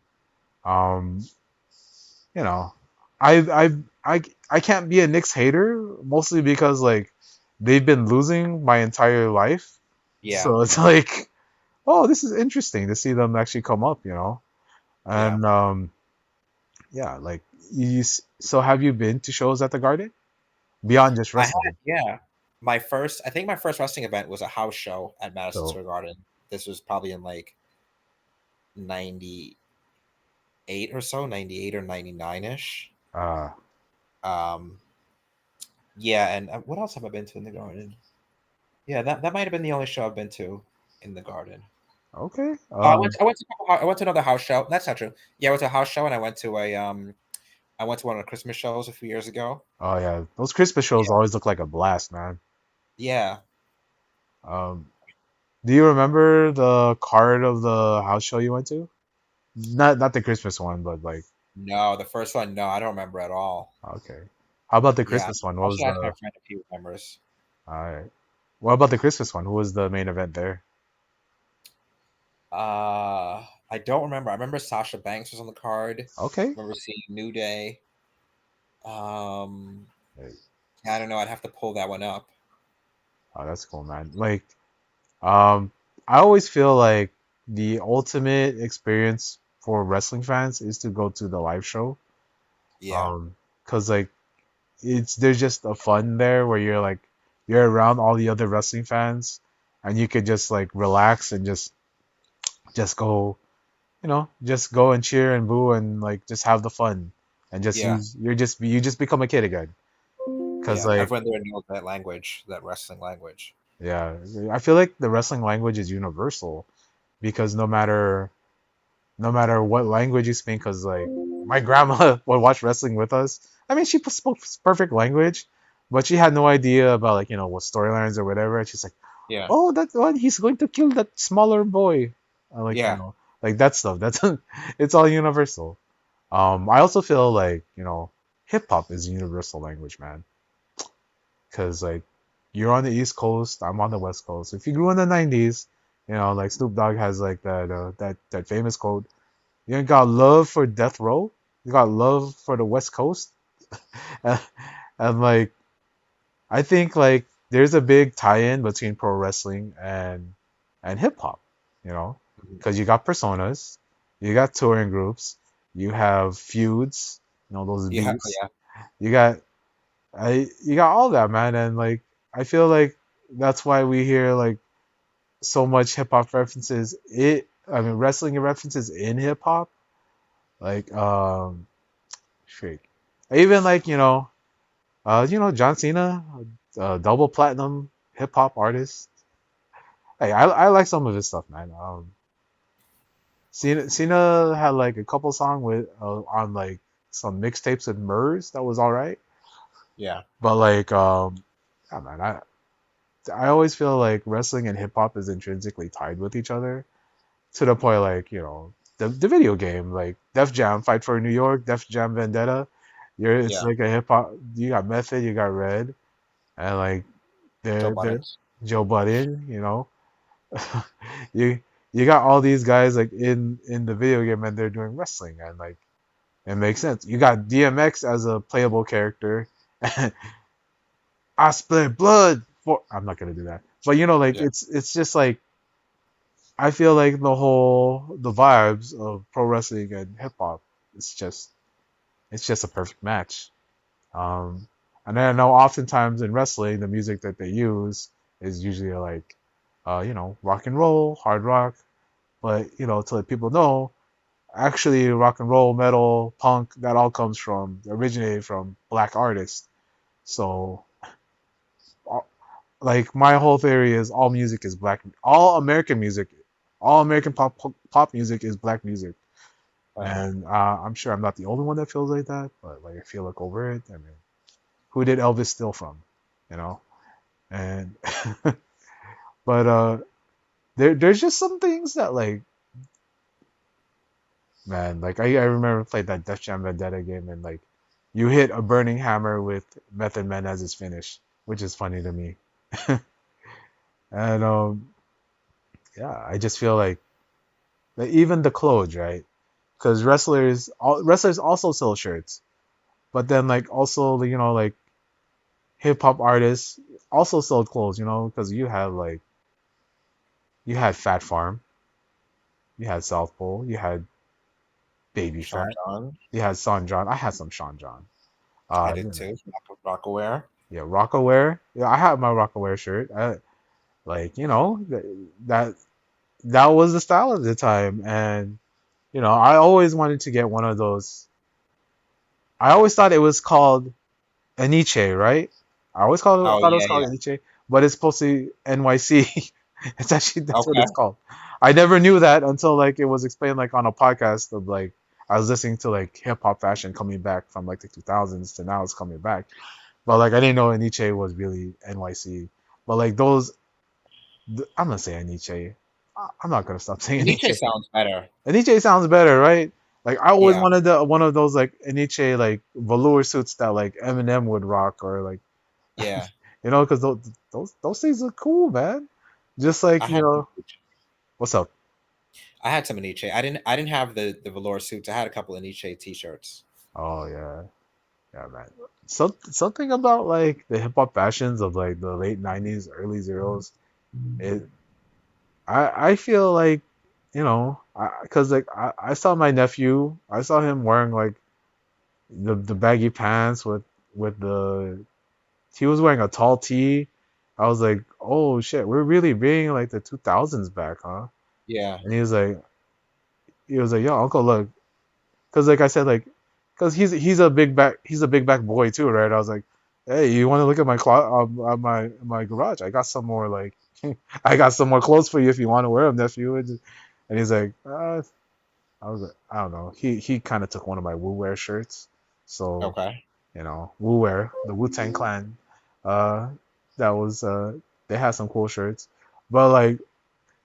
Um, you know, I I I can't be a Knicks hater mostly because like they've been losing my entire life. yeah, So it's like, oh, this is interesting to see them actually come up. yeah. And yeah, like so have you been to shows at the Garden beyond just I had wrestling? yeah. I think my first wrestling event was a house show at Madison So Square Garden. This was probably in like 98 or so, 98 or 99 ish. uh Um, yeah, and what else have I been to in the Garden? Yeah, that might have been the only show I've been to in the Garden. okay. I went to I went to another house show. That's not true. Yeah, I went to a house show and I went to one of the Christmas shows a few years ago. Oh yeah, those Christmas shows Yeah, always look like a blast, man. yeah. Um, do you remember the card of the house show you went to? Not the Christmas one, but like No, the first one, no, I don't remember at all. okay. How about the Yeah, Christmas one? What I was should ask my the friend if he remembers. all right? What about the Christmas one? Who was the main event there? I don't remember. I remember Sasha Banks was on the card. I Okay. remember seeing New Day. Um, Hey, I don't know. I'd have to pull that one up. oh, that's cool, man. Like, um, I always feel like the ultimate experience for wrestling fans is to go to the live show. Yeah, Um, 'Cause like there's just a fun there where you're around all the other wrestling fans and you could just like relax and just go, just go and cheer and boo and like just have the fun and just yeah, you just become a kid again. 'Cause yeah. like Everyone there knows that language, that wrestling language. yeah, I feel like the wrestling language is universal because no matter what language you speak, because like my grandma would watch wrestling with us. I mean, she spoke perfect language, but she had no idea about like what storylines or whatever. And she's like, Yeah, "Oh, that one, he's going to kill that smaller boy." Like yeah, like that stuff. That's it's all universal. I also feel like hip hop is a universal language, man. Because like you're on the East Coast, I'm on the West Coast. If you grew in the '90s, like Snoop Dogg has like that famous quote. You got love for Death Row. You got love for the West Coast. and, like I think like there's a big tie-in between pro wrestling and hip hop, you know, mhm. because you got personas, you got touring groups, you have feuds, those Yeah, beefs. yeah, You got you got all that, man, and like I feel like that's why we hear like so much hip hop references. I mean, wrestling references in hip hop, like Shake. Even like John Cena, double platinum hip hop artist. Hey, I like some of his stuff, man. Cena had like a couple song with on like some mixtapes with Murs that was all right, yeah, but like yeah, man, I always feel like wrestling and hip hop is intrinsically tied with each other to the point like the video game like Def Jam Fight for New York, Def Jam Vendetta. It's yeah. like a hip hop. You got Method, you got Red, and like Joe they're Buttons. Joe Budden. you you got all these guys like in the video game and they're doing wrestling and like it makes sense. You got DMX as a playable character. I split blood for. I'm not gonna do that, but like Yeah, it's just like I feel like the vibes of pro wrestling and hip hop. It's just a perfect match. Um, and then I know oftentimes in wrestling, the music that they use is usually like, rock and roll, hard rock. But to let people know, actually, rock and roll, metal, punk, that all originated from black artists. So, like my whole theory is all music is black. All American pop music is black music. right. And I'm sure I'm not the only one that feels like that, but like I feel like over it. I mean, who did Elvis steal from? You know, and but there's just some things that like man, like I remember played that Def Jam Vendetta game and like you hit a burning hammer with Method Man as his finish, which is funny to me. And yeah, I just feel like even the clothes, right? Because wrestlers also sell shirts, but then like also like hip hop artists also sold clothes, because you had Fat Farm, you had South Pole, you had Baby Sean Fat, John. you had Son John. I had some Sean John. I You did know, too. Rockaware. yeah, Rockaware. Yeah, I had my Rockaware shirt. Like that that was the style at the time, and I always wanted to get one of those. I always thought it was called Aniche, right? Oh Thought it was yeah, called yeah. Aniche, but it's supposed to be NYC. It's actually that's what Okay. it's called. I never knew that until like it was explained like on a podcast of like I was listening to like hip hop fashion coming back from like the 2000s to now it's coming back. But like I didn't know Aniche was really NYC. But like I'm gonna say Aniche. I'm not gonna stop saying Nietzsche Aniche. sounds better. Aniche sounds better, right? Like I always Yeah, wanted one of those like Aniche like velour suits that like Eminem would rock or like yeah. because those things look cool, man. Just like I had some Nietzsche. what's up? I had some Nietzsche. I didn't have the velour suits. I had a couple of Nietzsche t-shirts. Oh yeah, yeah, man. Something about like the hip hop fashions of like the late '90s, early zeros. It I feel like because like I saw my nephew, I saw him wearing like the baggy pants with the he was wearing a tall tee. I was like, oh shit, we're really bringing like the 2000s back, huh? Yeah. And he was like, yo, uncle, look, because like I said, like, because he's a big back boy too, right? I was like, hey, you want to look at my my garage? I got some more like, I got some more clothes for you if you want to wear them, nephew. And he's like, I was like, I don't know. He kind of took one of my Wu Wear shirts, so Okay. Wu Wear, the Wu Tang Clan, uh, that was they had some cool shirts, but like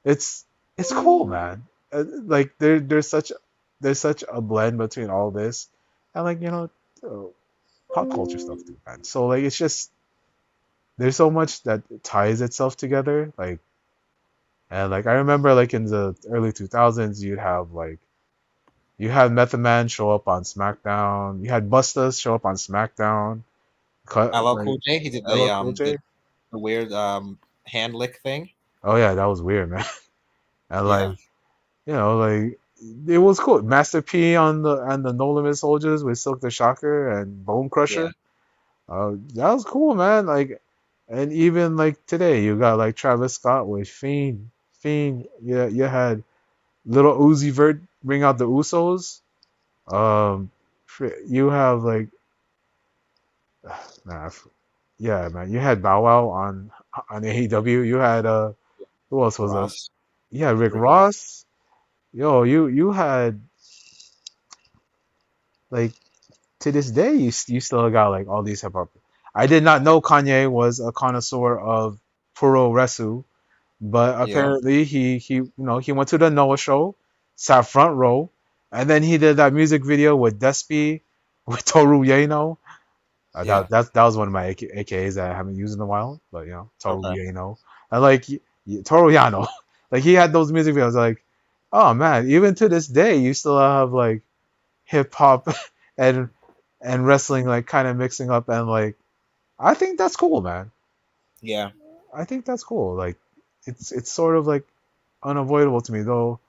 it's it's cool, man. Like there's such a blend between all this and like uh, pop culture stuff too, man. So like it's just there's so much that ties itself together. Like and like I remember like in the early 2000s, you had Method Man show up on SmackDown. You had Busta show up on SmackDown. Cut LL like Cool J. He did LL Cool J. the weird hand lick thing. Oh yeah, that was weird, man. And Yeah. like like it was cool. Master P on the No Limit Soldiers with Silk the Shocker and Bone Yeah. Crusher. That was cool, man. Like, and even like today, you got like Travis Scott with Fiend. Fiend. Yeah, you had Little Uzi Vert bring out the Usos. Um, you have like, nah, yeah, man. You had Bow Wow on AEW. You had who else was Ross. yeah, Rick Rick Ross. Ross. Yo, you had like to this day, you still got like all these hip hop. I did not know Kanye was a connoisseur of puro resu, but Yeah. apparently he went to the Noah show, sat front row, and then he did that music video with Despi, with Toru Yano. Yeah. That was one of my AKAs that I haven't used in a while, but Toru Okay. Yano, and like Toru Yano, like he had those music videos like, oh man, even to this day you still have like hip hop and wrestling like kind of mixing up and like I think that's cool, man. Yeah. I think that's cool. Like it's sort of like unavoidable to me though.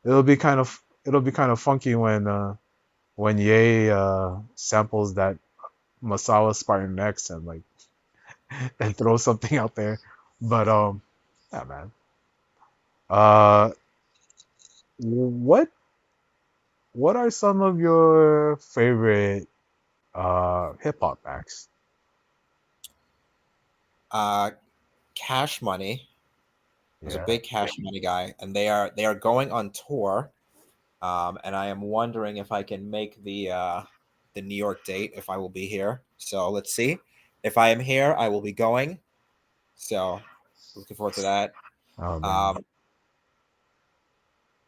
It'll be kind of funky when Ye samples that Masawa Spartan X and like and throw something out there. But yeah, man. Uh, what what are some of your favorite hip hop acts? Uh, Cash Money. I was a Yeah. big Cash Money guy, and they are going on tour. And I am wondering if I can make the New York date if I will be here. So let's see. if I am here, I will be going. So looking forward to that. Oh man. Um,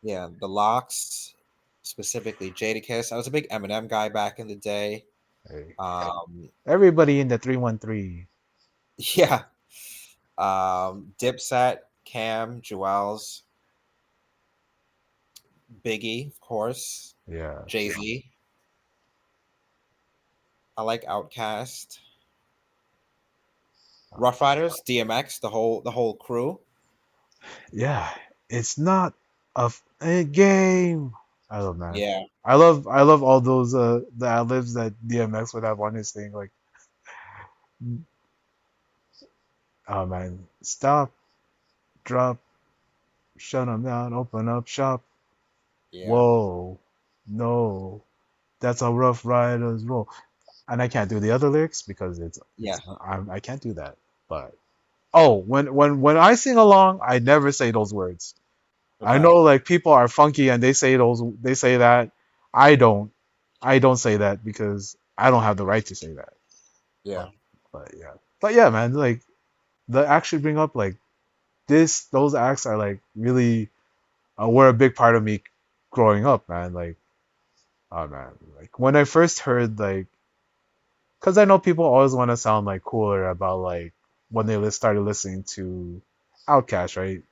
yeah, the Locks, specifically Jadakiss. I was a big Eminem guy back in the day. Hey. Um, Everybody in the 313. yeah, Dipset, Cam, Jewels, Biggie, of course, Yeah. Jay Z. I like Outkast, Rough Riders, DMX, the whole crew. Yeah. It's not a game. I love man. Yeah, I love all those the ad-libs that DMX would have on his thing like oh man. Stop, drop, shut them down, open up shop. yeah, Whoa. No. That's a Rough Riders roll. And I can't do the other lyrics because yeah. I can't do that. But oh, when I sing along, I never say those words. I Okay. know like people are funky and they say that. I don't. I don't say that because I don't have the right to say that. Yeah, But but yeah. But yeah, man, like the actually bring up like this those acts are like really were a big part of me growing up, man. Like oh man, like when I first heard like because I know people always want to sound like cooler about like when they started listening to Outkast, right?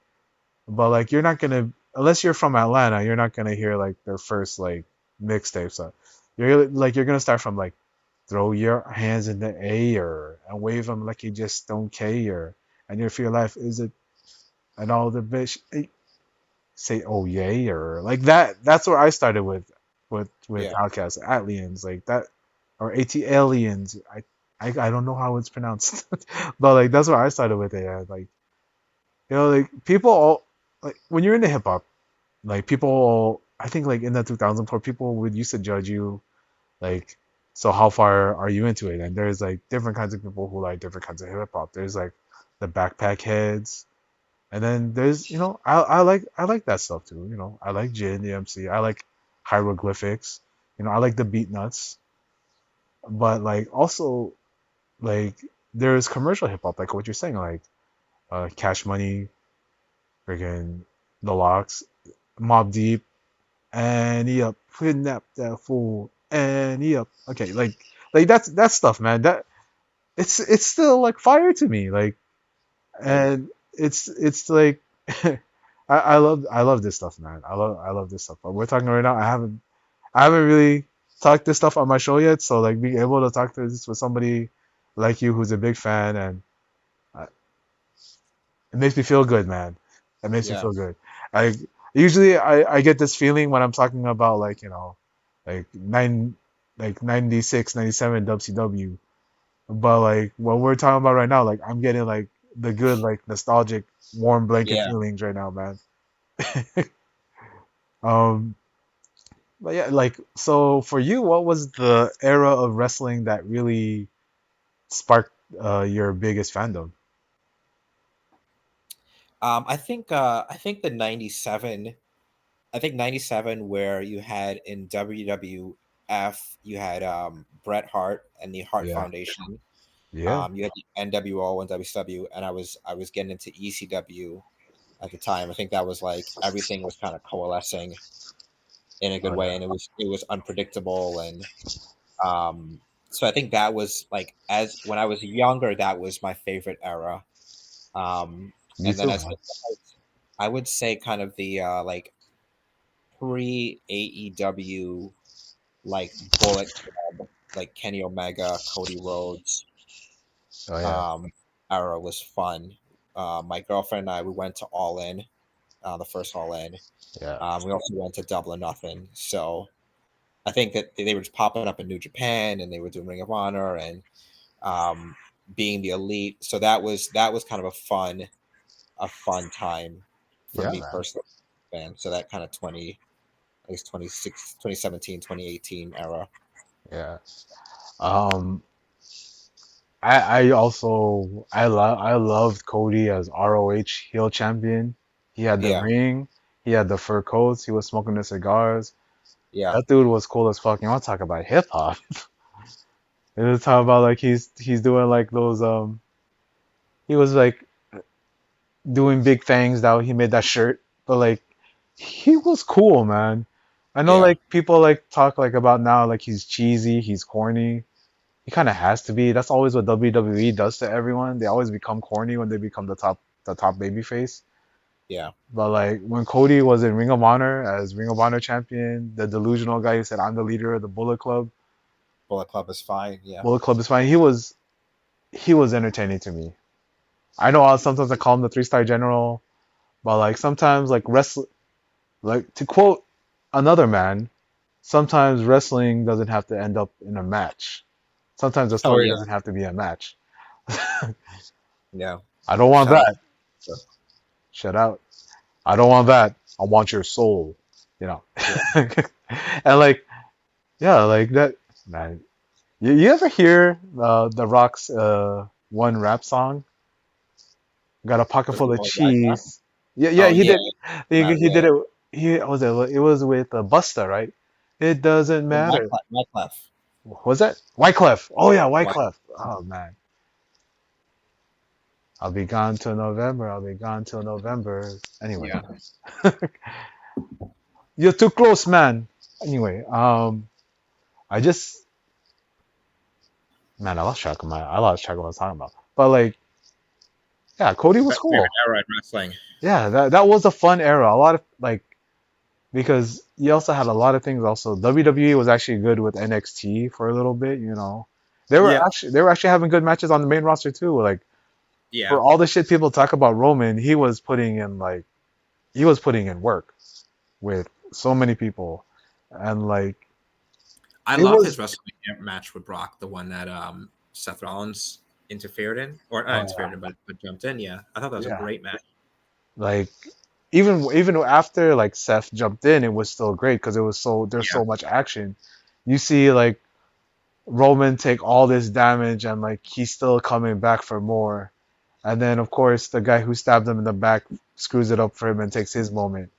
But like you're not gonna unless you're from Atlanta, you're not gonna hear like their first like mixtape. So you're gonna start from like throw your hands in the air and wave them like you just don't care. And if your life is it and all the bitch say oh yay or like that. That's where I started with yeah, Outkast, Atlians like that or AT Aliens. I don't know how it's pronounced, but like that's where I started with it. Like like people all like when you're into hip hop, like people I think like in the 2004 people would used to judge you like so how far are you into it? And there's like different kinds of people who like different kinds of hip hop. There's like the backpack heads, and then there's I like that stuff too. I like Jin the MC. I like hieroglyphics. I like the beat nuts, but like also like there's commercial hip hop like what you're saying like Cash Money, freaking The Locks, Mob Deep, and he up, kidnap that fool, and he up. Okay, like that's stuff, man. That it's still like fire to me, like, yeah, and it's like I love this stuff, man. I love this stuff. But we're talking right now. I haven't really talked this stuff on my show yet, so like being able to talk to this with somebody like you who's a big fan and uh, it makes me feel good, man. It makes me yeah. feel good. I usually I get this feeling when I'm talking about like like 96, 97 WCW. But like what we're talking about right now, like I'm getting like the good like nostalgic warm blanket Yeah. feelings right now, man. Um, but yeah, like so for you, what was the era of wrestling that really sparked your biggest fandom? I think the 97, I think 97 where you had in WWF, you had Bret Hart and the Hart Yeah, Foundation. yeah, You had the NWO and WCW, and I was getting into ECW at the time. I think that was like everything was kind of coalescing in a good oh way, yeah, and it was unpredictable. And um so I think that was like, as when I was younger, that was my favorite era. me And then too, as man. I would say kind of the like pre AEW, like Bullet Club, like Kenny Omega, Cody Rhodes, Oh yeah, um, era was fun. My girlfriend and I, we went to All In, the first All In. yeah, We also went to Double or Nothing. So I think that they were just popping up in New Japan, and they were doing Ring of Honor and um, being the Elite. So that was kind of a fun time for yeah, me man. personally. Fan. So that kind of 20, I guess 2017, 2018 era. Yeah. Um, I loved Cody as ROH heel champion. He had the Yeah, ring, he had the fur coats, he was smoking the cigars. yeah, That dude was cool as fuck. You want to talk about hip hop? And it's how about like he's doing like those he was like doing big things that he made that shirt, but like he was cool, man. I know Yeah. like people like talk like about now like he's cheesy, he's corny. He kind of has to be. That's always what WWE does to everyone. They always become corny when they become the top baby face. Yeah. But like when Cody was in Ring of Honor as Ring of Honor champion, the delusional guy who said I'm the leader of the Bullet Club. Bullet Club is fine. Yeah. Bullet Club is fine. He was entertaining to me. I know sometimes I call him the three-star general, but like sometimes like wrestle like to quote another man, sometimes wrestling doesn't have to end up in a match. Sometimes the Oh story yeah. doesn't have to be a match. Yeah. I don't want Shout out. that. Shut out. I don't want that. I want your soul. You know. Yeah. And like yeah, like that man. You ever hear the Rock's one rap song? Got a pocket Was it full of called Wyclef? cheese. Yeah, yeah, Oh he yeah. did. He Yeah. did it. He was it. It was with Busta, right? It doesn't Oh, matter. Wyclef. Wyclef. Was that Wyclef? Oh yeah, Wy- Wyclef. Oh man, I'll be gone till November. I'll be gone till November. Anyway, Yeah. you're too close, man. Anyway, I just man, I lost track of what I was talking about. But like, yeah, Cody was Best favorite cool. era in wrestling. Yeah, that was a fun era. A lot of like because you also had a lot of things. Also, WWE was actually good with NXT for a little bit. Yeah. They were actually having good matches on the main roster too. Like for Yeah. all the shit people talk about Roman, he was putting in work with so many people, and like I it love was. his WrestleMania match with Brock, the one that Seth Rollins interfered in, or not Oh interfered in, but jumped in. Yeah, I thought that was a yeah, great match. like even after like Seth jumped in, it was still great because there's Yeah. so much action. You see like Roman take all this damage and like he's still coming back for more. And then of course the guy who stabbed him in the back screws it up for him and takes his moment.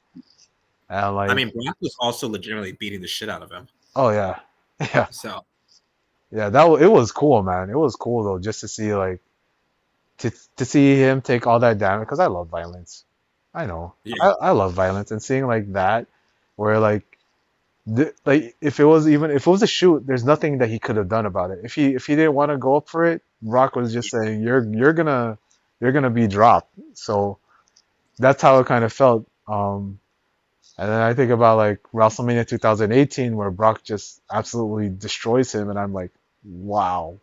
And I like, mean, Brock was also legitimately beating the shit out of him. oh yeah, yeah, So yeah. It was cool, man. It was cool though, just to see like to see him take all that damage because I love violence. I know, yeah, I love violence and seeing like that, where like like if it was a shoot, there's nothing that he could have done about it. If he didn't want to go up for it, Rock was just saying you're gonna be dropped. So that's how it kind of felt. And then I think about like WrestleMania 2018 where Brock just absolutely destroys him, and I'm like, wow.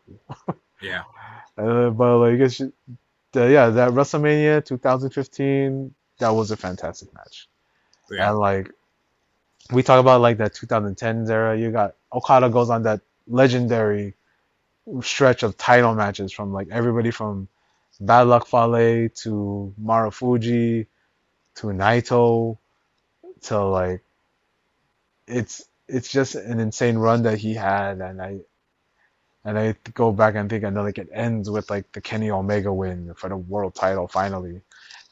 yeah, But like yeah, that WrestleMania 2015 that was a fantastic match. yeah, And like we talk about like that 2010s era, you got Okada goes on that legendary stretch of title matches from like everybody from Bad Luck Fale to Marufuji to Naito to like it's just an insane run that he had, and I go back and think I know like it ends with like the Kenny Omega win for the world title finally.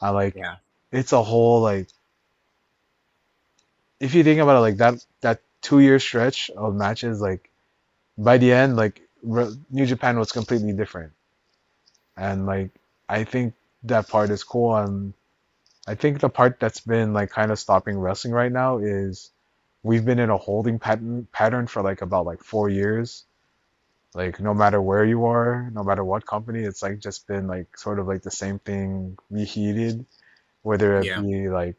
I like yeah, it's a whole like if you think about it like that 2 year stretch of matches like by the end like New Japan was completely different, and like I think that part is cool, and I think the part that's been like kind of stopping wrestling right now is we've been in a holding pattern for like about like 4 years. Like no matter where you are, no matter what company, it's like just been like sort of like the same thing reheated, whether it yeah, be like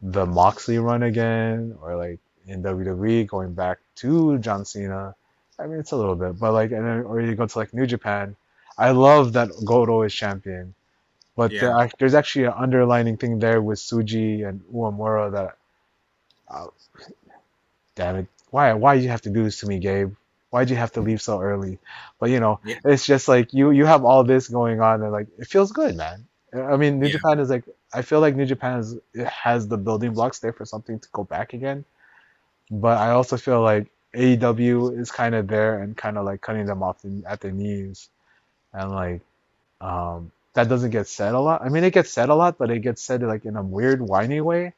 the Moxley run again or like in WWE going back to John Cena. I mean it's a little bit, but like and then or you go to like New Japan. I love that Goto is champion, but yeah, there's actually an underlining thing there with Suji and Uemura that uh, damn it. Why you have to do this to me, Gabe? Why'd you have to leave so early? But yeah, it's just like you have all this going on and like it feels good, man. I mean, New yeah, Japan is like I feel like New Japan it has the building blocks there for something to go back again. But I also feel like AEW is kind of there and kind of like cutting them off at the knees. And like that doesn't get said a lot. I mean, it gets said a lot, but it gets said like in a weird whiny way.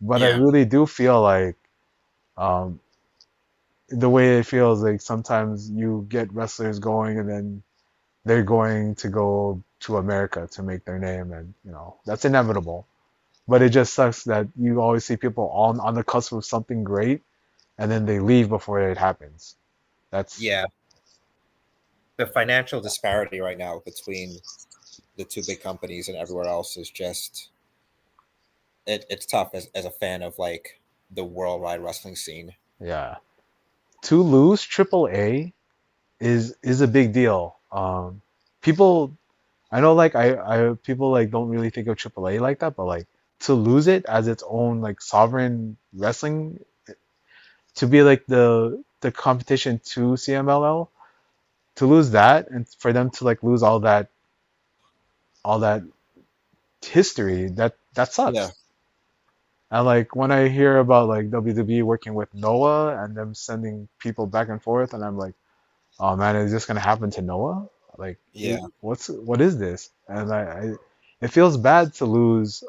But I yeah, really do feel like um the way it feels like sometimes you get wrestlers going and then they're going to go to America to make their name, and that's inevitable. But it just sucks that you always see people on the cusp of something great and then they leave before it happens. That's Yeah, the financial disparity right now between the two big companies and everywhere else is just it's tough as a fan of like the worldwide wrestling scene. yeah. To lose AAA is a big deal. People I know like I people like don't really think of AAA like that, but like to lose it as its own like sovereign wrestling, to be like the competition to CMLL, to lose that and for them to like lose all that history, that Yeah, sucks. And like when I hear about like WWE working with Noah and them sending people back and forth, and I'm like, oh man, is this gonna happen to Noah? Like, yeah, what is this? And it feels bad to lose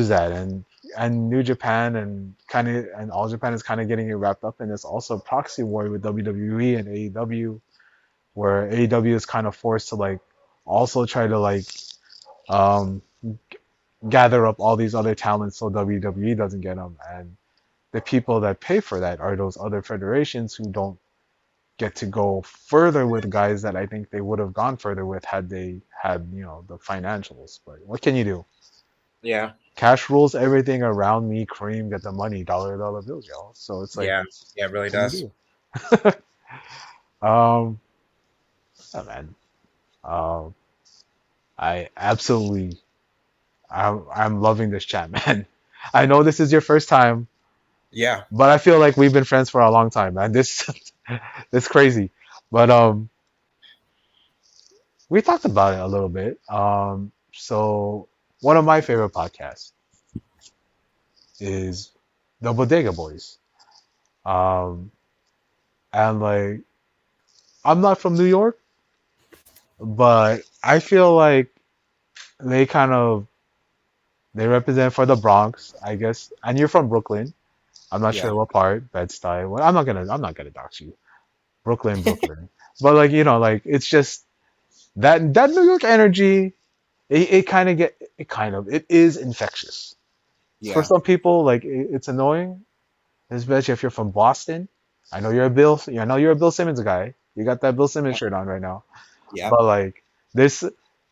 that, and New Japan and kind of and All Japan is kind of getting it wrapped up in this also proxy war with WWE and AEW, where AEW is kind of forced to like also try to like um gather up all these other talents so WWE doesn't get them, and the people that pay for that are those other federations who don't get to go further with guys that I think they would have gone further with had they had the financials. But what can you do? yeah, Cash rules everything around me. Cream, get the money, dollar bills, y'all. So it's like, yeah, yeah. It really what can you does. do? um, yeah, man. Um, I absolutely, I'm loving this chat, man. I know this is your first time, Yeah, but I feel like we've been friends for a long time, man. This, it's crazy. But we talked about it a little bit. So one of my favorite podcasts is the Bodega Boys. Um, and like, I'm not from New York, but I feel like they kind of they represent for the Bronx, I guess. And you're from Brooklyn. I'm not yeah, sure what part, Bed-Stuy. Well, I'm not gonna dox you. Brooklyn. But like, like it's just that New York energy. It kind of it is infectious. For yeah, some people, like it's annoying, especially if you're from Boston. I know you're a Bill Simmons guy. You got that Bill Simmons shirt on right now. yeah, But like there's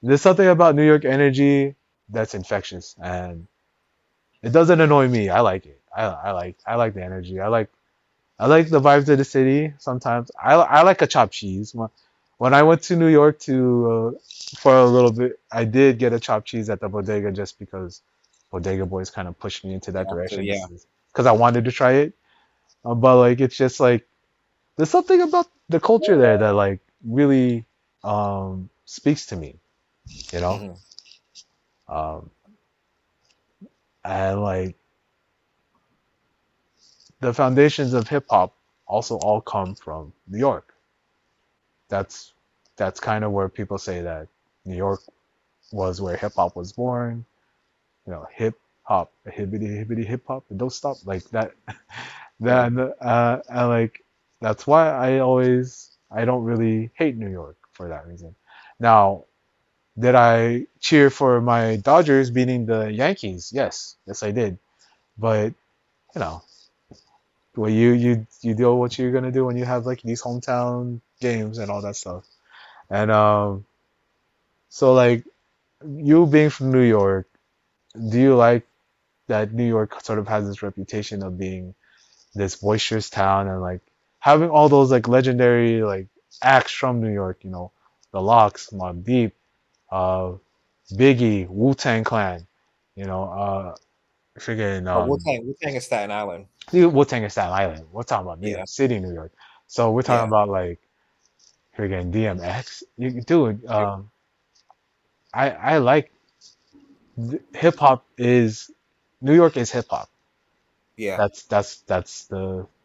there's something about New York energy that's infectious, and it doesn't annoy me. I like it. I like the energy. I like the vibes of the city. Sometimes I like a chopped cheese. When I went to New York to for a little bit, I did get a chopped cheese at the bodega just because Bodega Boys kind of pushed me into that yeah. So direction, yeah, just because I wanted to try it. But like it's just like there's something about the culture there that like really speaks to me, you know. hmm, Um, and like the foundations of hip hop also all come from New York. That's that's kind of where people say that New York was where hip hop was born. Hip hop, hibbity hibbity hip hop, don't stop like that. yeah, Then and like that's why I don't really hate New York for that reason. Now, did I cheer for my Dodgers beating the Yankees? Yes, I did. But you know, well, you do what you're gonna do when you have like these hometown games and all that stuff. And so like you being from New York, do you like that New York sort of has this reputation of being this boisterous town and like having all those like legendary like acts from New York, the Locks, Mobb Deep, uh, Biggie, Wu-Tang Clan, you know, freaking but Wu Tang is Staten Island. Wu-Tang is Staten Island. We're talking about New Yeah, York City, New York. So we're talking yeah, about like freaking DMX. Dude, I like hip hop is New York is hip hop. yeah,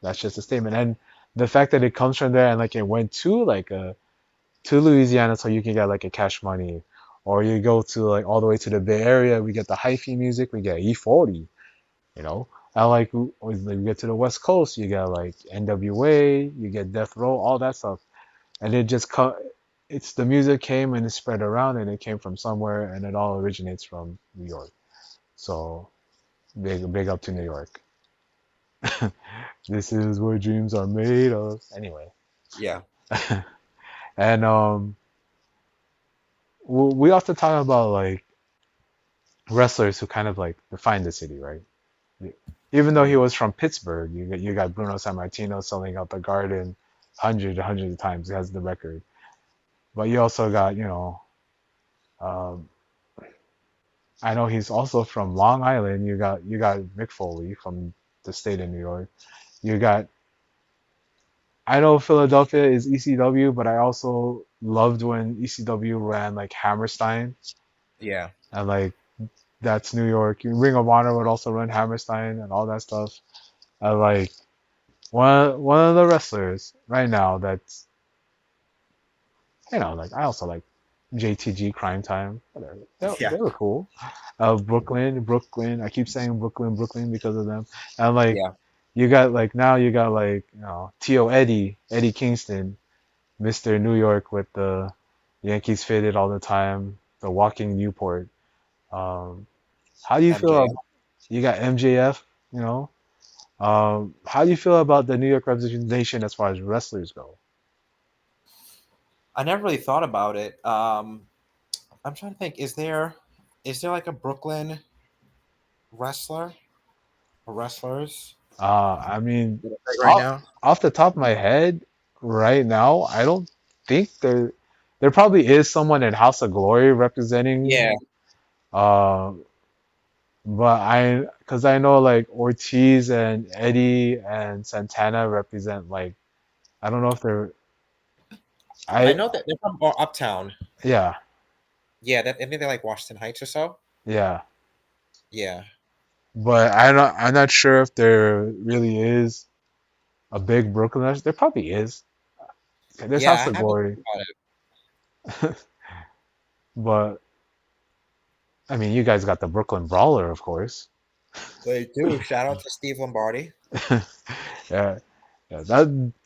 That's just a statement. And the fact that it comes from there and like it went to like to Louisiana so you can get like a Cash Money, or you go to like all the way to the Bay Area, we get the hyphy music, we get E40, you know. And like when you get to the West Coast, you get like NWA, you get Death Row, all that stuff, and it just cut. It's the music came and it spread around, and it came from somewhere, and it all originates from New York. So big up to New York. This is where dreams are made of. Anyway, Yeah. and we often talk about like wrestlers who kind of like define the city, right? Even though he Mhm. was from Pittsburgh, you got Bruno Sammartino selling out the Garden hundreds of times. He has the record. But you also got, um, I know he's also from Long Island. You got Mick Foley from the state of New York. You got I know Philadelphia is ECW, but I also loved when ECW ran like Hammerstein Yeah. and like that's New York. Ring of Honor would also run Hammerstein and all that stuff. I like one of the wrestlers right now that's like I also like JTG Crime Time. Whatever. Yeah. They were cool. Brooklyn. I keep saying Brooklyn because of them. And like Yeah. you got like T.O. Eddie Kingston, Mr. New York with the Yankees faded all the time, the walking Newport. Um, how do you feel MJF. about you got MJF, you know? How do you feel about the New York representation as far as wrestlers go? I never really thought about it. I'm trying to think. Is there like a Brooklyn wrestler or wrestlers? I mean, Like right off, now? off the top of my head, right now, I don't think there probably is someone in House of Glory Yeah. representing, uh, because I know like Ortiz and Eddie and Santana represent like, I don't know if they're, I I, know that they're from Uptown. yeah, Yeah, I think they're like Washington Heights or so. yeah, Yeah. but I'm not sure if there really is a big Brooklyn. There probably is. There's Yeah, House I of haven't Glory, thought about it. but I mean, you guys got the Brooklyn Brawler, of course. They do. Shout out to Steve Lombardi. Yeah, yeah,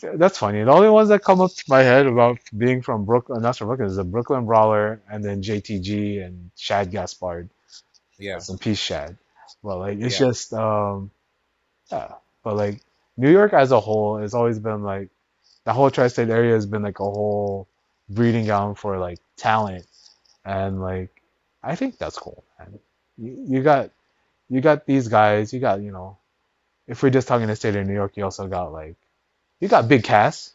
that's funny. The only ones that come up to my head about being from Brooklyn, not from Brooklyn, is the Brooklyn Brawler and then JTG and Shad Gaspard. Yeah. Rest in peace, Shad. But like, it's Yeah. just, yeah. But like, New York as a whole has always been like the whole tri-state area has been like a whole breeding ground for like talent, and like, I think that's cool, man. You got these guys. If we're just talking the state of New York, you also got like you got Big Cass.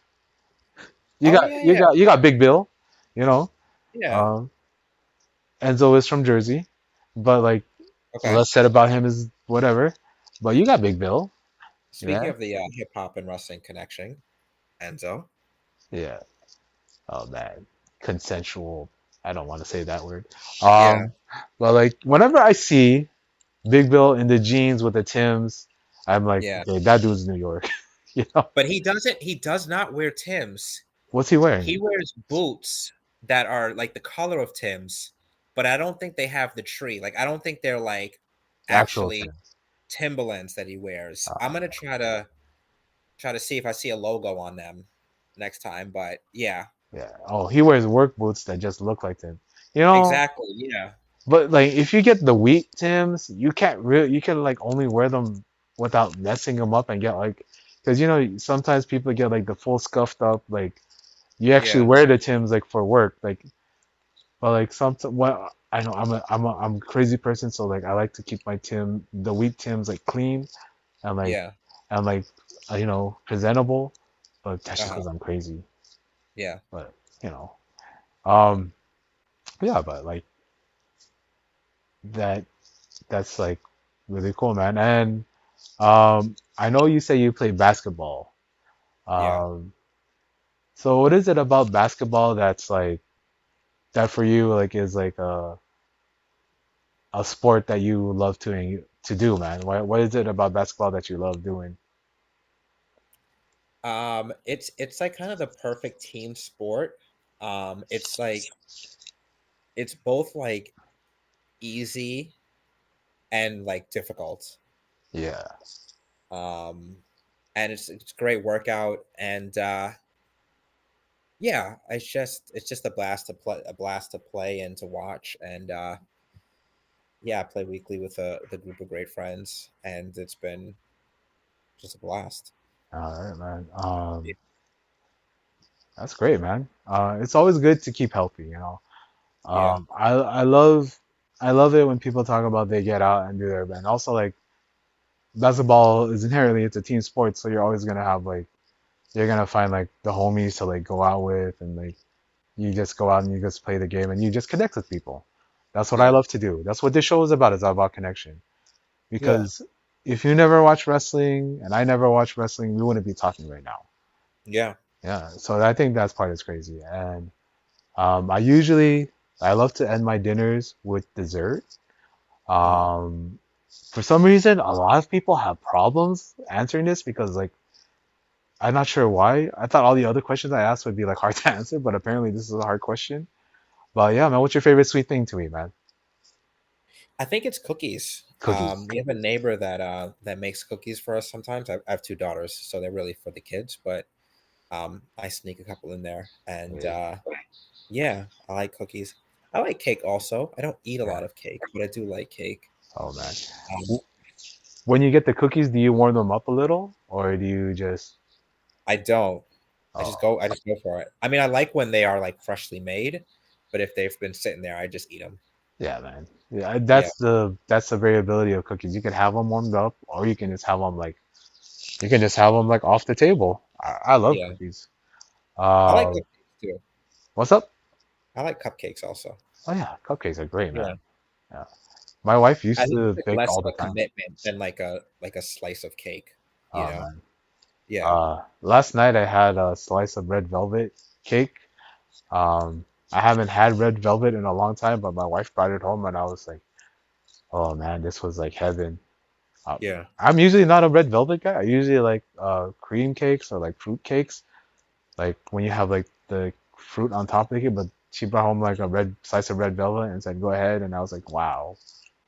You Oh got yeah, you yeah. got you got Big Bill. You know, Yeah. um, Enzo is from Jersey, but like Okay. less said about him is whatever. But you got Big Bill. Speaking Yeah, of the hip hop and wrestling connection, Enzo. yeah. Oh man, consensual. I don't want to say that word. Yeah. Um, but like whenever I see Big Bill in the jeans with the Tims, I'm like, Yeah. okay, that dude's New York. You know, But he does not wear Tim's. what's he wearing? He wears boots that are like the color of Tim's, but I don't think they have the tree. Like I don't think they're like The actual actually Tims. Timberlands that he wears. I'm Uh, gonna try to see if I see a logo on them next time. But yeah, yeah. Oh, he wears work boots that just look like Tim. You know, exactly. Yeah, but like if you get the wheat Tims, you can like only wear them without messing them up and get like, because sometimes people get like the full scuffed up like you actually yeah, wear the Tims like for work like, but like some what I know I'm a crazy person, so like I like to keep my the wheat Tims like clean and like yeah. and like presentable, but that's Uh just huh. because I'm crazy. Yeah, But you know um yeah, but like that that's like really cool, man. And I know you say you play basketball. yeah. Um, so what is it about basketball that's like that for you like is like a sport that you love to do, man? What is it about basketball that you love doing? It's like kind of the perfect team sport. It's like it's both like easy and like difficult. Yeah. Um, and it's a great workout, and yeah, it's just a blast to play and to watch, and yeah, I play weekly with a group of great friends, and it's been just a blast. All right, man. That's great, man. It's always good to keep healthy, you know. Yeah, I love it when people talk about they get out and do their band. Also, like basketball is inherently it's a team sport, so you're always gonna have like you're gonna find like the homies to like go out with, and like you just go out and you just play the game and you just connect with people. That's what I yeah, love to do. That's what this show is about. It's about connection. yeah, Because if you never watch wrestling and I never watch wrestling, we wouldn't be talking right now. yeah. Yeah. So I think that's part that's crazy. And I usually I love to end my dinners with dessert. Uh, Um, for some reason, a lot of people have problems answering this because like I'm not sure why. I thought all the other questions I asked would be like hard to answer, but apparently this is a hard question. But yeah, man, what's your favorite sweet thing to eat, man? I think it's cookies. Cookies. We have a neighbor that makes cookies for us sometimes. I have two daughters, so they're really for the kids, but I sneak a couple in there, and Wait, yeah, I like cookies. I like cake also. I don't eat a yeah. lot of cake, but I do like cake. Oh man. Um, W- When you get the cookies, do you warm them up a little, or do you just? I don't. Oh, I just go for it. I mean, I like when they are like freshly made, but if they've been sitting there, I just eat them. yeah, man. Yeah, Yeah, that's the variability of cookies. You can have them warmed up, or you can just have them like you can just have them like off the table. I love yeah. cookies. I like Uh, cupcakes too. what's up? I like cupcakes also. Oh yeah, cupcakes are great, Yeah. man. Yeah, my wife I used think to it's like bake less all of the a time. commitment than like a slice of cake, you Oh know? man. Yeah. Last night I had a slice of red velvet cake. Um, I haven't had red velvet in a long time, but my wife brought it home, and I was like, oh man, this was like heaven. Uh, Yeah. I'm usually not a red velvet guy. I usually like cream cakes or like fruit cakes, like when you have like the fruit on top of it. But she brought home like a red slice of red velvet and said, "Go ahead," and I was like, "Wow."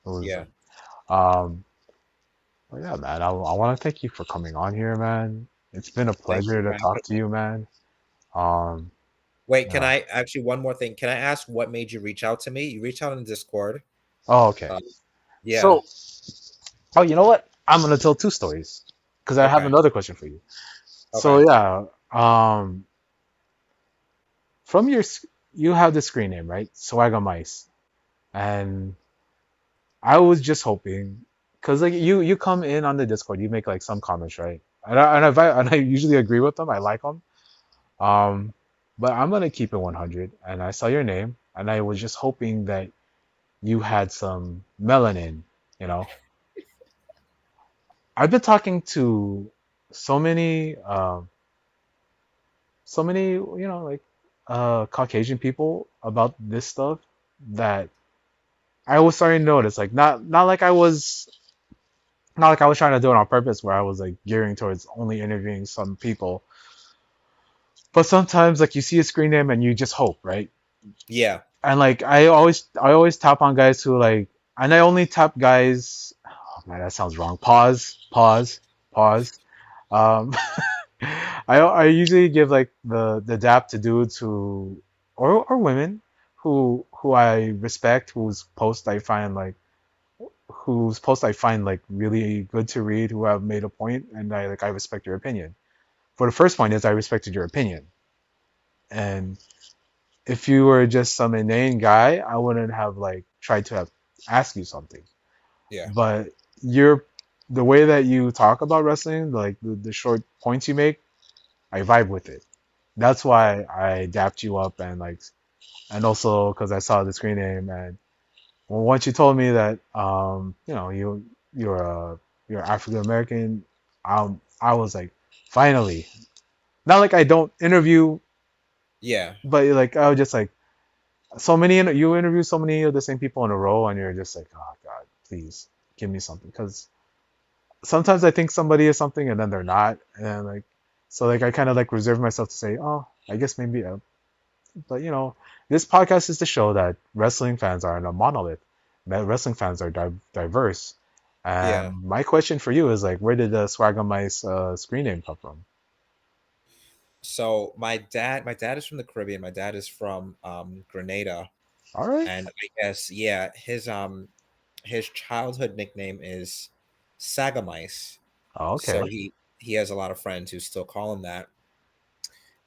It was Yeah. like, um, but yeah, man. I want to thank you for coming on here, man. It's been a Thank you pleasure for to talk having to me. you, man. Um, Wait, can yeah. I actually one more thing? Can I ask what made you reach out to me? You reached out in Discord. Oh, okay. Uh, yeah. So, oh, you know what? I'm gonna tell two stories because I have Okay. another question for you. So Okay. yeah, from you have the screen name, right? Swaggamice. And I was just hoping, because like you come in on the Discord, you make like some comments, right? And I usually agree with them. I like them. Um, but I'm gonna keep it 100. And I saw your name, and I was just hoping that you had some melanin. You know, I've been talking to so many, like Caucasian people about this stuff that I was starting to notice, like not like I was trying to do it on purpose where I was like gearing towards only interviewing some people. But sometimes like you see a screen name and you just hope, right? Yeah. And like I always tap on guys who like and I only tap guys oh man, that sounds wrong. Pause. Um I usually give like the dap to dudes who or women who I respect, whose posts I find like really good to read, who have made a point, and I respect your opinion. For the first point is I respected your opinion, and if you were just some inane guy, I wouldn't have like tried to have ask you something. Yeah. But you're the way that you talk about wrestling, like the short points you make, I vibe with it. That's why I dapped you up and also because I saw the screen name and well, once you told me that you're you're African American, I was like, finally. Not like I don't interview, Yeah. but like I was just like so many you interview so many of the same people in a row, and you're just like, oh God, please give me something. Because sometimes I think somebody is something and then they're not, and like so like I kind of like reserve myself to say, oh, I guess maybe, but this podcast is to show that wrestling fans aren't a monolith. That wrestling fans are diverse. Yeah. And my question for you is like, where did the Swaggamice screen name come from? So my dad is from the Caribbean. My dad is from Grenada, All right. and I guess yeah, his childhood nickname is Swaggamice. Oh, So okay. he has a lot of friends who still call him that.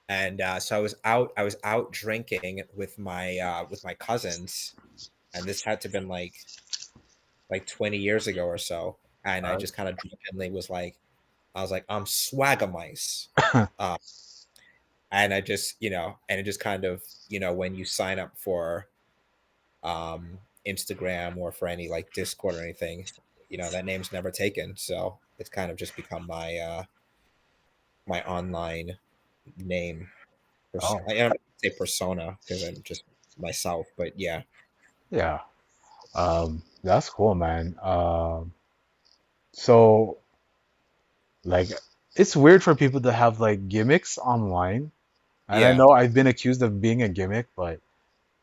And so I was out drinking with my cousins, and this had to have been like 20 years ago or so. And I All just kind of drunkenly was like, I was like, I'm Swaggamice. right. Uh, and I just, and it just kind of, when you sign up for Instagram or for any like Discord or anything, that name's never taken. So it's kind of just become my online name. Oh, I don't say persona because I'm just myself, but yeah, yeah. That's cool, man. So like, it's weird for people to have like gimmicks online. And I yeah. know I've been accused of being a gimmick, but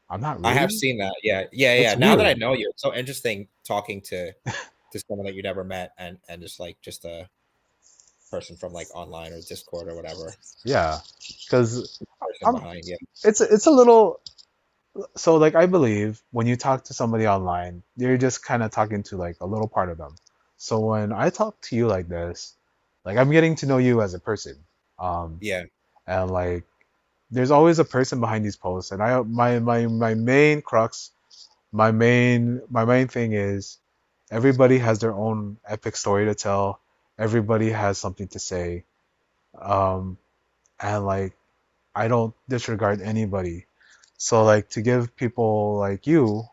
I'm not I have really. seen that. Yeah, yeah, It's yeah. Now that I weird. know you, it's so interesting talking to someone that you never met and just a person from like online or Discord or whatever. Yeah, because Person I'm. behind, yeah, It's a little. So like I believe when you talk to somebody online, you're just kind of talking to like a little part of them. So when I talk to you like this, like I'm getting to know you as a person. Um, yeah, and like there's always a person behind these posts, and my main crux, my main thing is everybody has their own epic story to tell. Everybody has something to say. Um, and like I don't disregard anybody. So like to give people like you,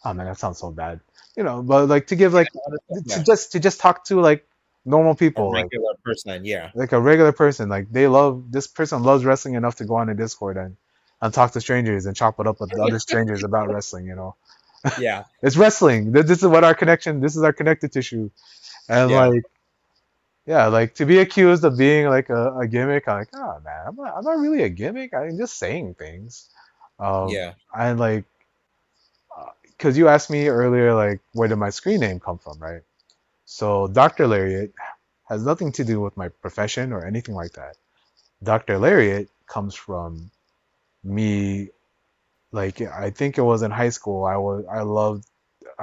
oh man, that sounds so bad. But like to give yeah, like I understand, to yeah. just talk to like normal A people, regular person, yeah, like a regular person. Like this person loves wrestling enough to go on a Discord and talk to strangers and chop it up with the other strangers about wrestling. yeah, It's wrestling. This is what our connection. This is our connected tissue. And yeah, like, yeah, like to be accused of being like a gimmick, I'm like, oh man, I'm not really a gimmick. I'm just saying things. yeah, And like, because you asked me earlier, like, where did my screen name come from, right? So Dr. Lariat has nothing to do with my profession or anything like that. Dr. Lariat comes from me, like I think it was in high school. I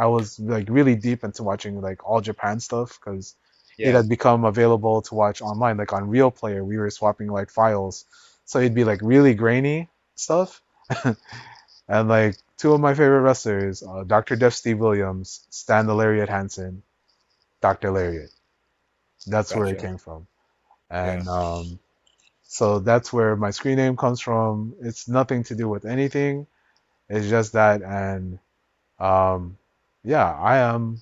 was like really deep into watching like all Japan stuff because it yeah. had become available to watch online. Like on Real Player, we were swapping like files, so it'd be like really grainy stuff. And like two of my favorite wrestlers, Dr. Death Steve Williams, Stan the Lariat Hansen, Dr. Lariat. That's where it Gotcha. came from. Yeah, And so that's where my screen name comes from. It's nothing to do with anything. It's just that, and um, yeah, I am.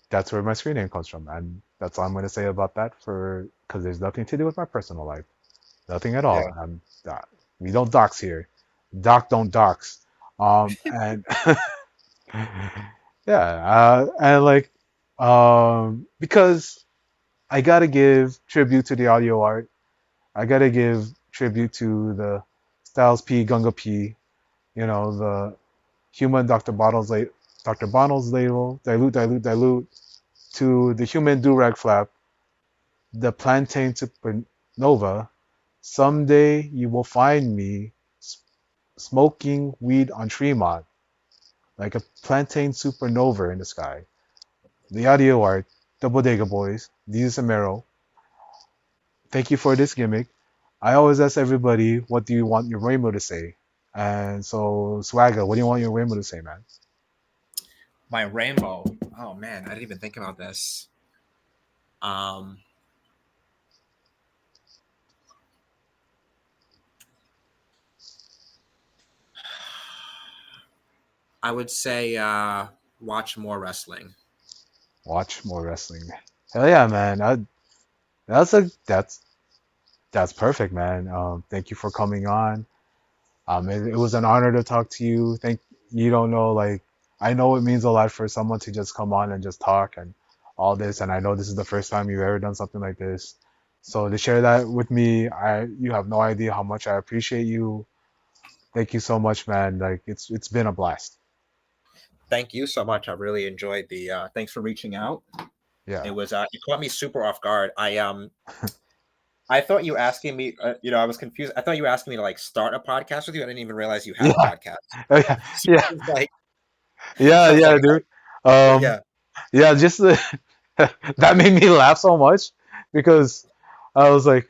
That's where my screen name comes from, and that's all I'm going to say about that. For because there's nothing to do with my personal life, nothing at all. yeah. We don't dox here. Doc don't dox. And yeah, and like, because I gotta give tribute to the audio art. I gotta give tribute to the Styles P, Gunga P, the human Dr. Bottles label, dilute, dilute, dilute, to the human durag flap, the plantain supernova. Someday you will find me smoking weed on Tremont, like a plantain supernova in the sky. The audio art, the Bodega Boys, Jesus Amero. Thank you for this gimmick. I always ask everybody, what do you want your rainbow to say? And so, Swagger, what do you want your rainbow to say, man? My rainbow. Oh man, I didn't even think about this. Um, I would say watch more wrestling. Watch more wrestling. Hell yeah, man. That's perfect, man. Thank you for coming on. It was an honor to talk to you. Thank you. Don't know, like, I know it means a lot for someone to just come on and just talk and all this, and I know this is the first time you've ever done something like this. So to share that with me, you have no idea how much I appreciate you. Thank you so much, man. Like it's been a blast. thank you so much. I really enjoyed the. Thanks for reaching out. Yeah. It was. It caught me super off guard. I thought you asking me. I was confused. I thought you were asking me to like start a podcast with you. I didn't even realize you had a Yeah. podcast. Oh, yeah. So Yeah. I was like, Yeah. I was Yeah, like, dude. Um, yeah, yeah, just that made me laugh so much because I was like,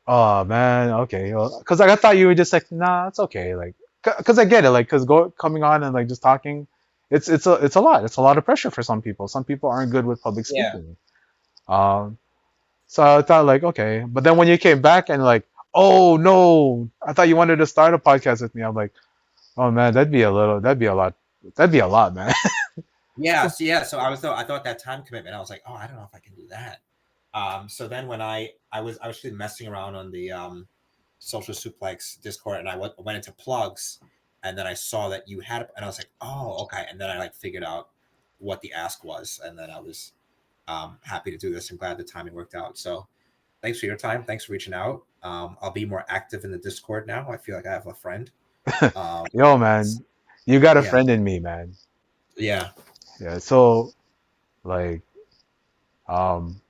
oh man, okay, because like, I thought you were just like, nah, it's okay, like, because I get it, like, because coming on and like just talking, it's a lot of pressure for some people. Some people aren't good with public yeah, speaking. Um, so I thought like, okay, but then when you came back and like, oh no, I thought you wanted to start a podcast with me. I'm like, oh man, that'd be a lot, man. yeah. So yeah, so I thought that time commitment. I was like, oh, I don't know if I can do that. So then when I was actually messing around on the social suplex Discord, and I went into plugs, and then I saw that you had, and I was like, oh, okay. And then I like figured out what the ask was, and then I was happy to do this. I'm glad the timing worked out. So thanks for your time. Thanks for reaching out. I'll be more active in the Discord now. I feel like I have a friend. Um, Yo, man, you got a yeah, friend in me, man. yeah, Yeah, so like, um,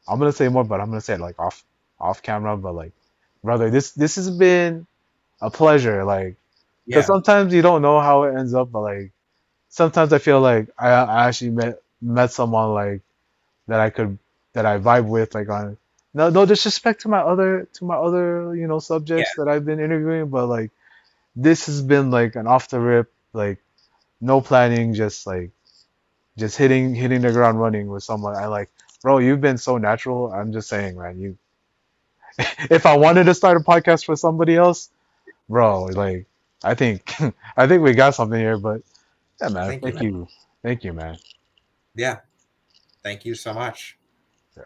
I'm gonna say more, but I'm gonna say it like off camera. But like, brother, this has been a pleasure. Like, because yeah, sometimes you don't know how it ends up, but like sometimes I feel like I actually met someone like that I could that I vibe with like on no disrespect to my other yeah. subjects that I've been interviewing, but like this has been like an off the rip, like no planning, just like just hitting the ground running with someone I like. Bro, you've been so natural. I'm just saying, man. You, if I wanted to start a podcast for somebody else, bro, like I think I think we got something here. But yeah, man. Thank you, man. Thank you, man. Yeah, thank you so much. Yeah.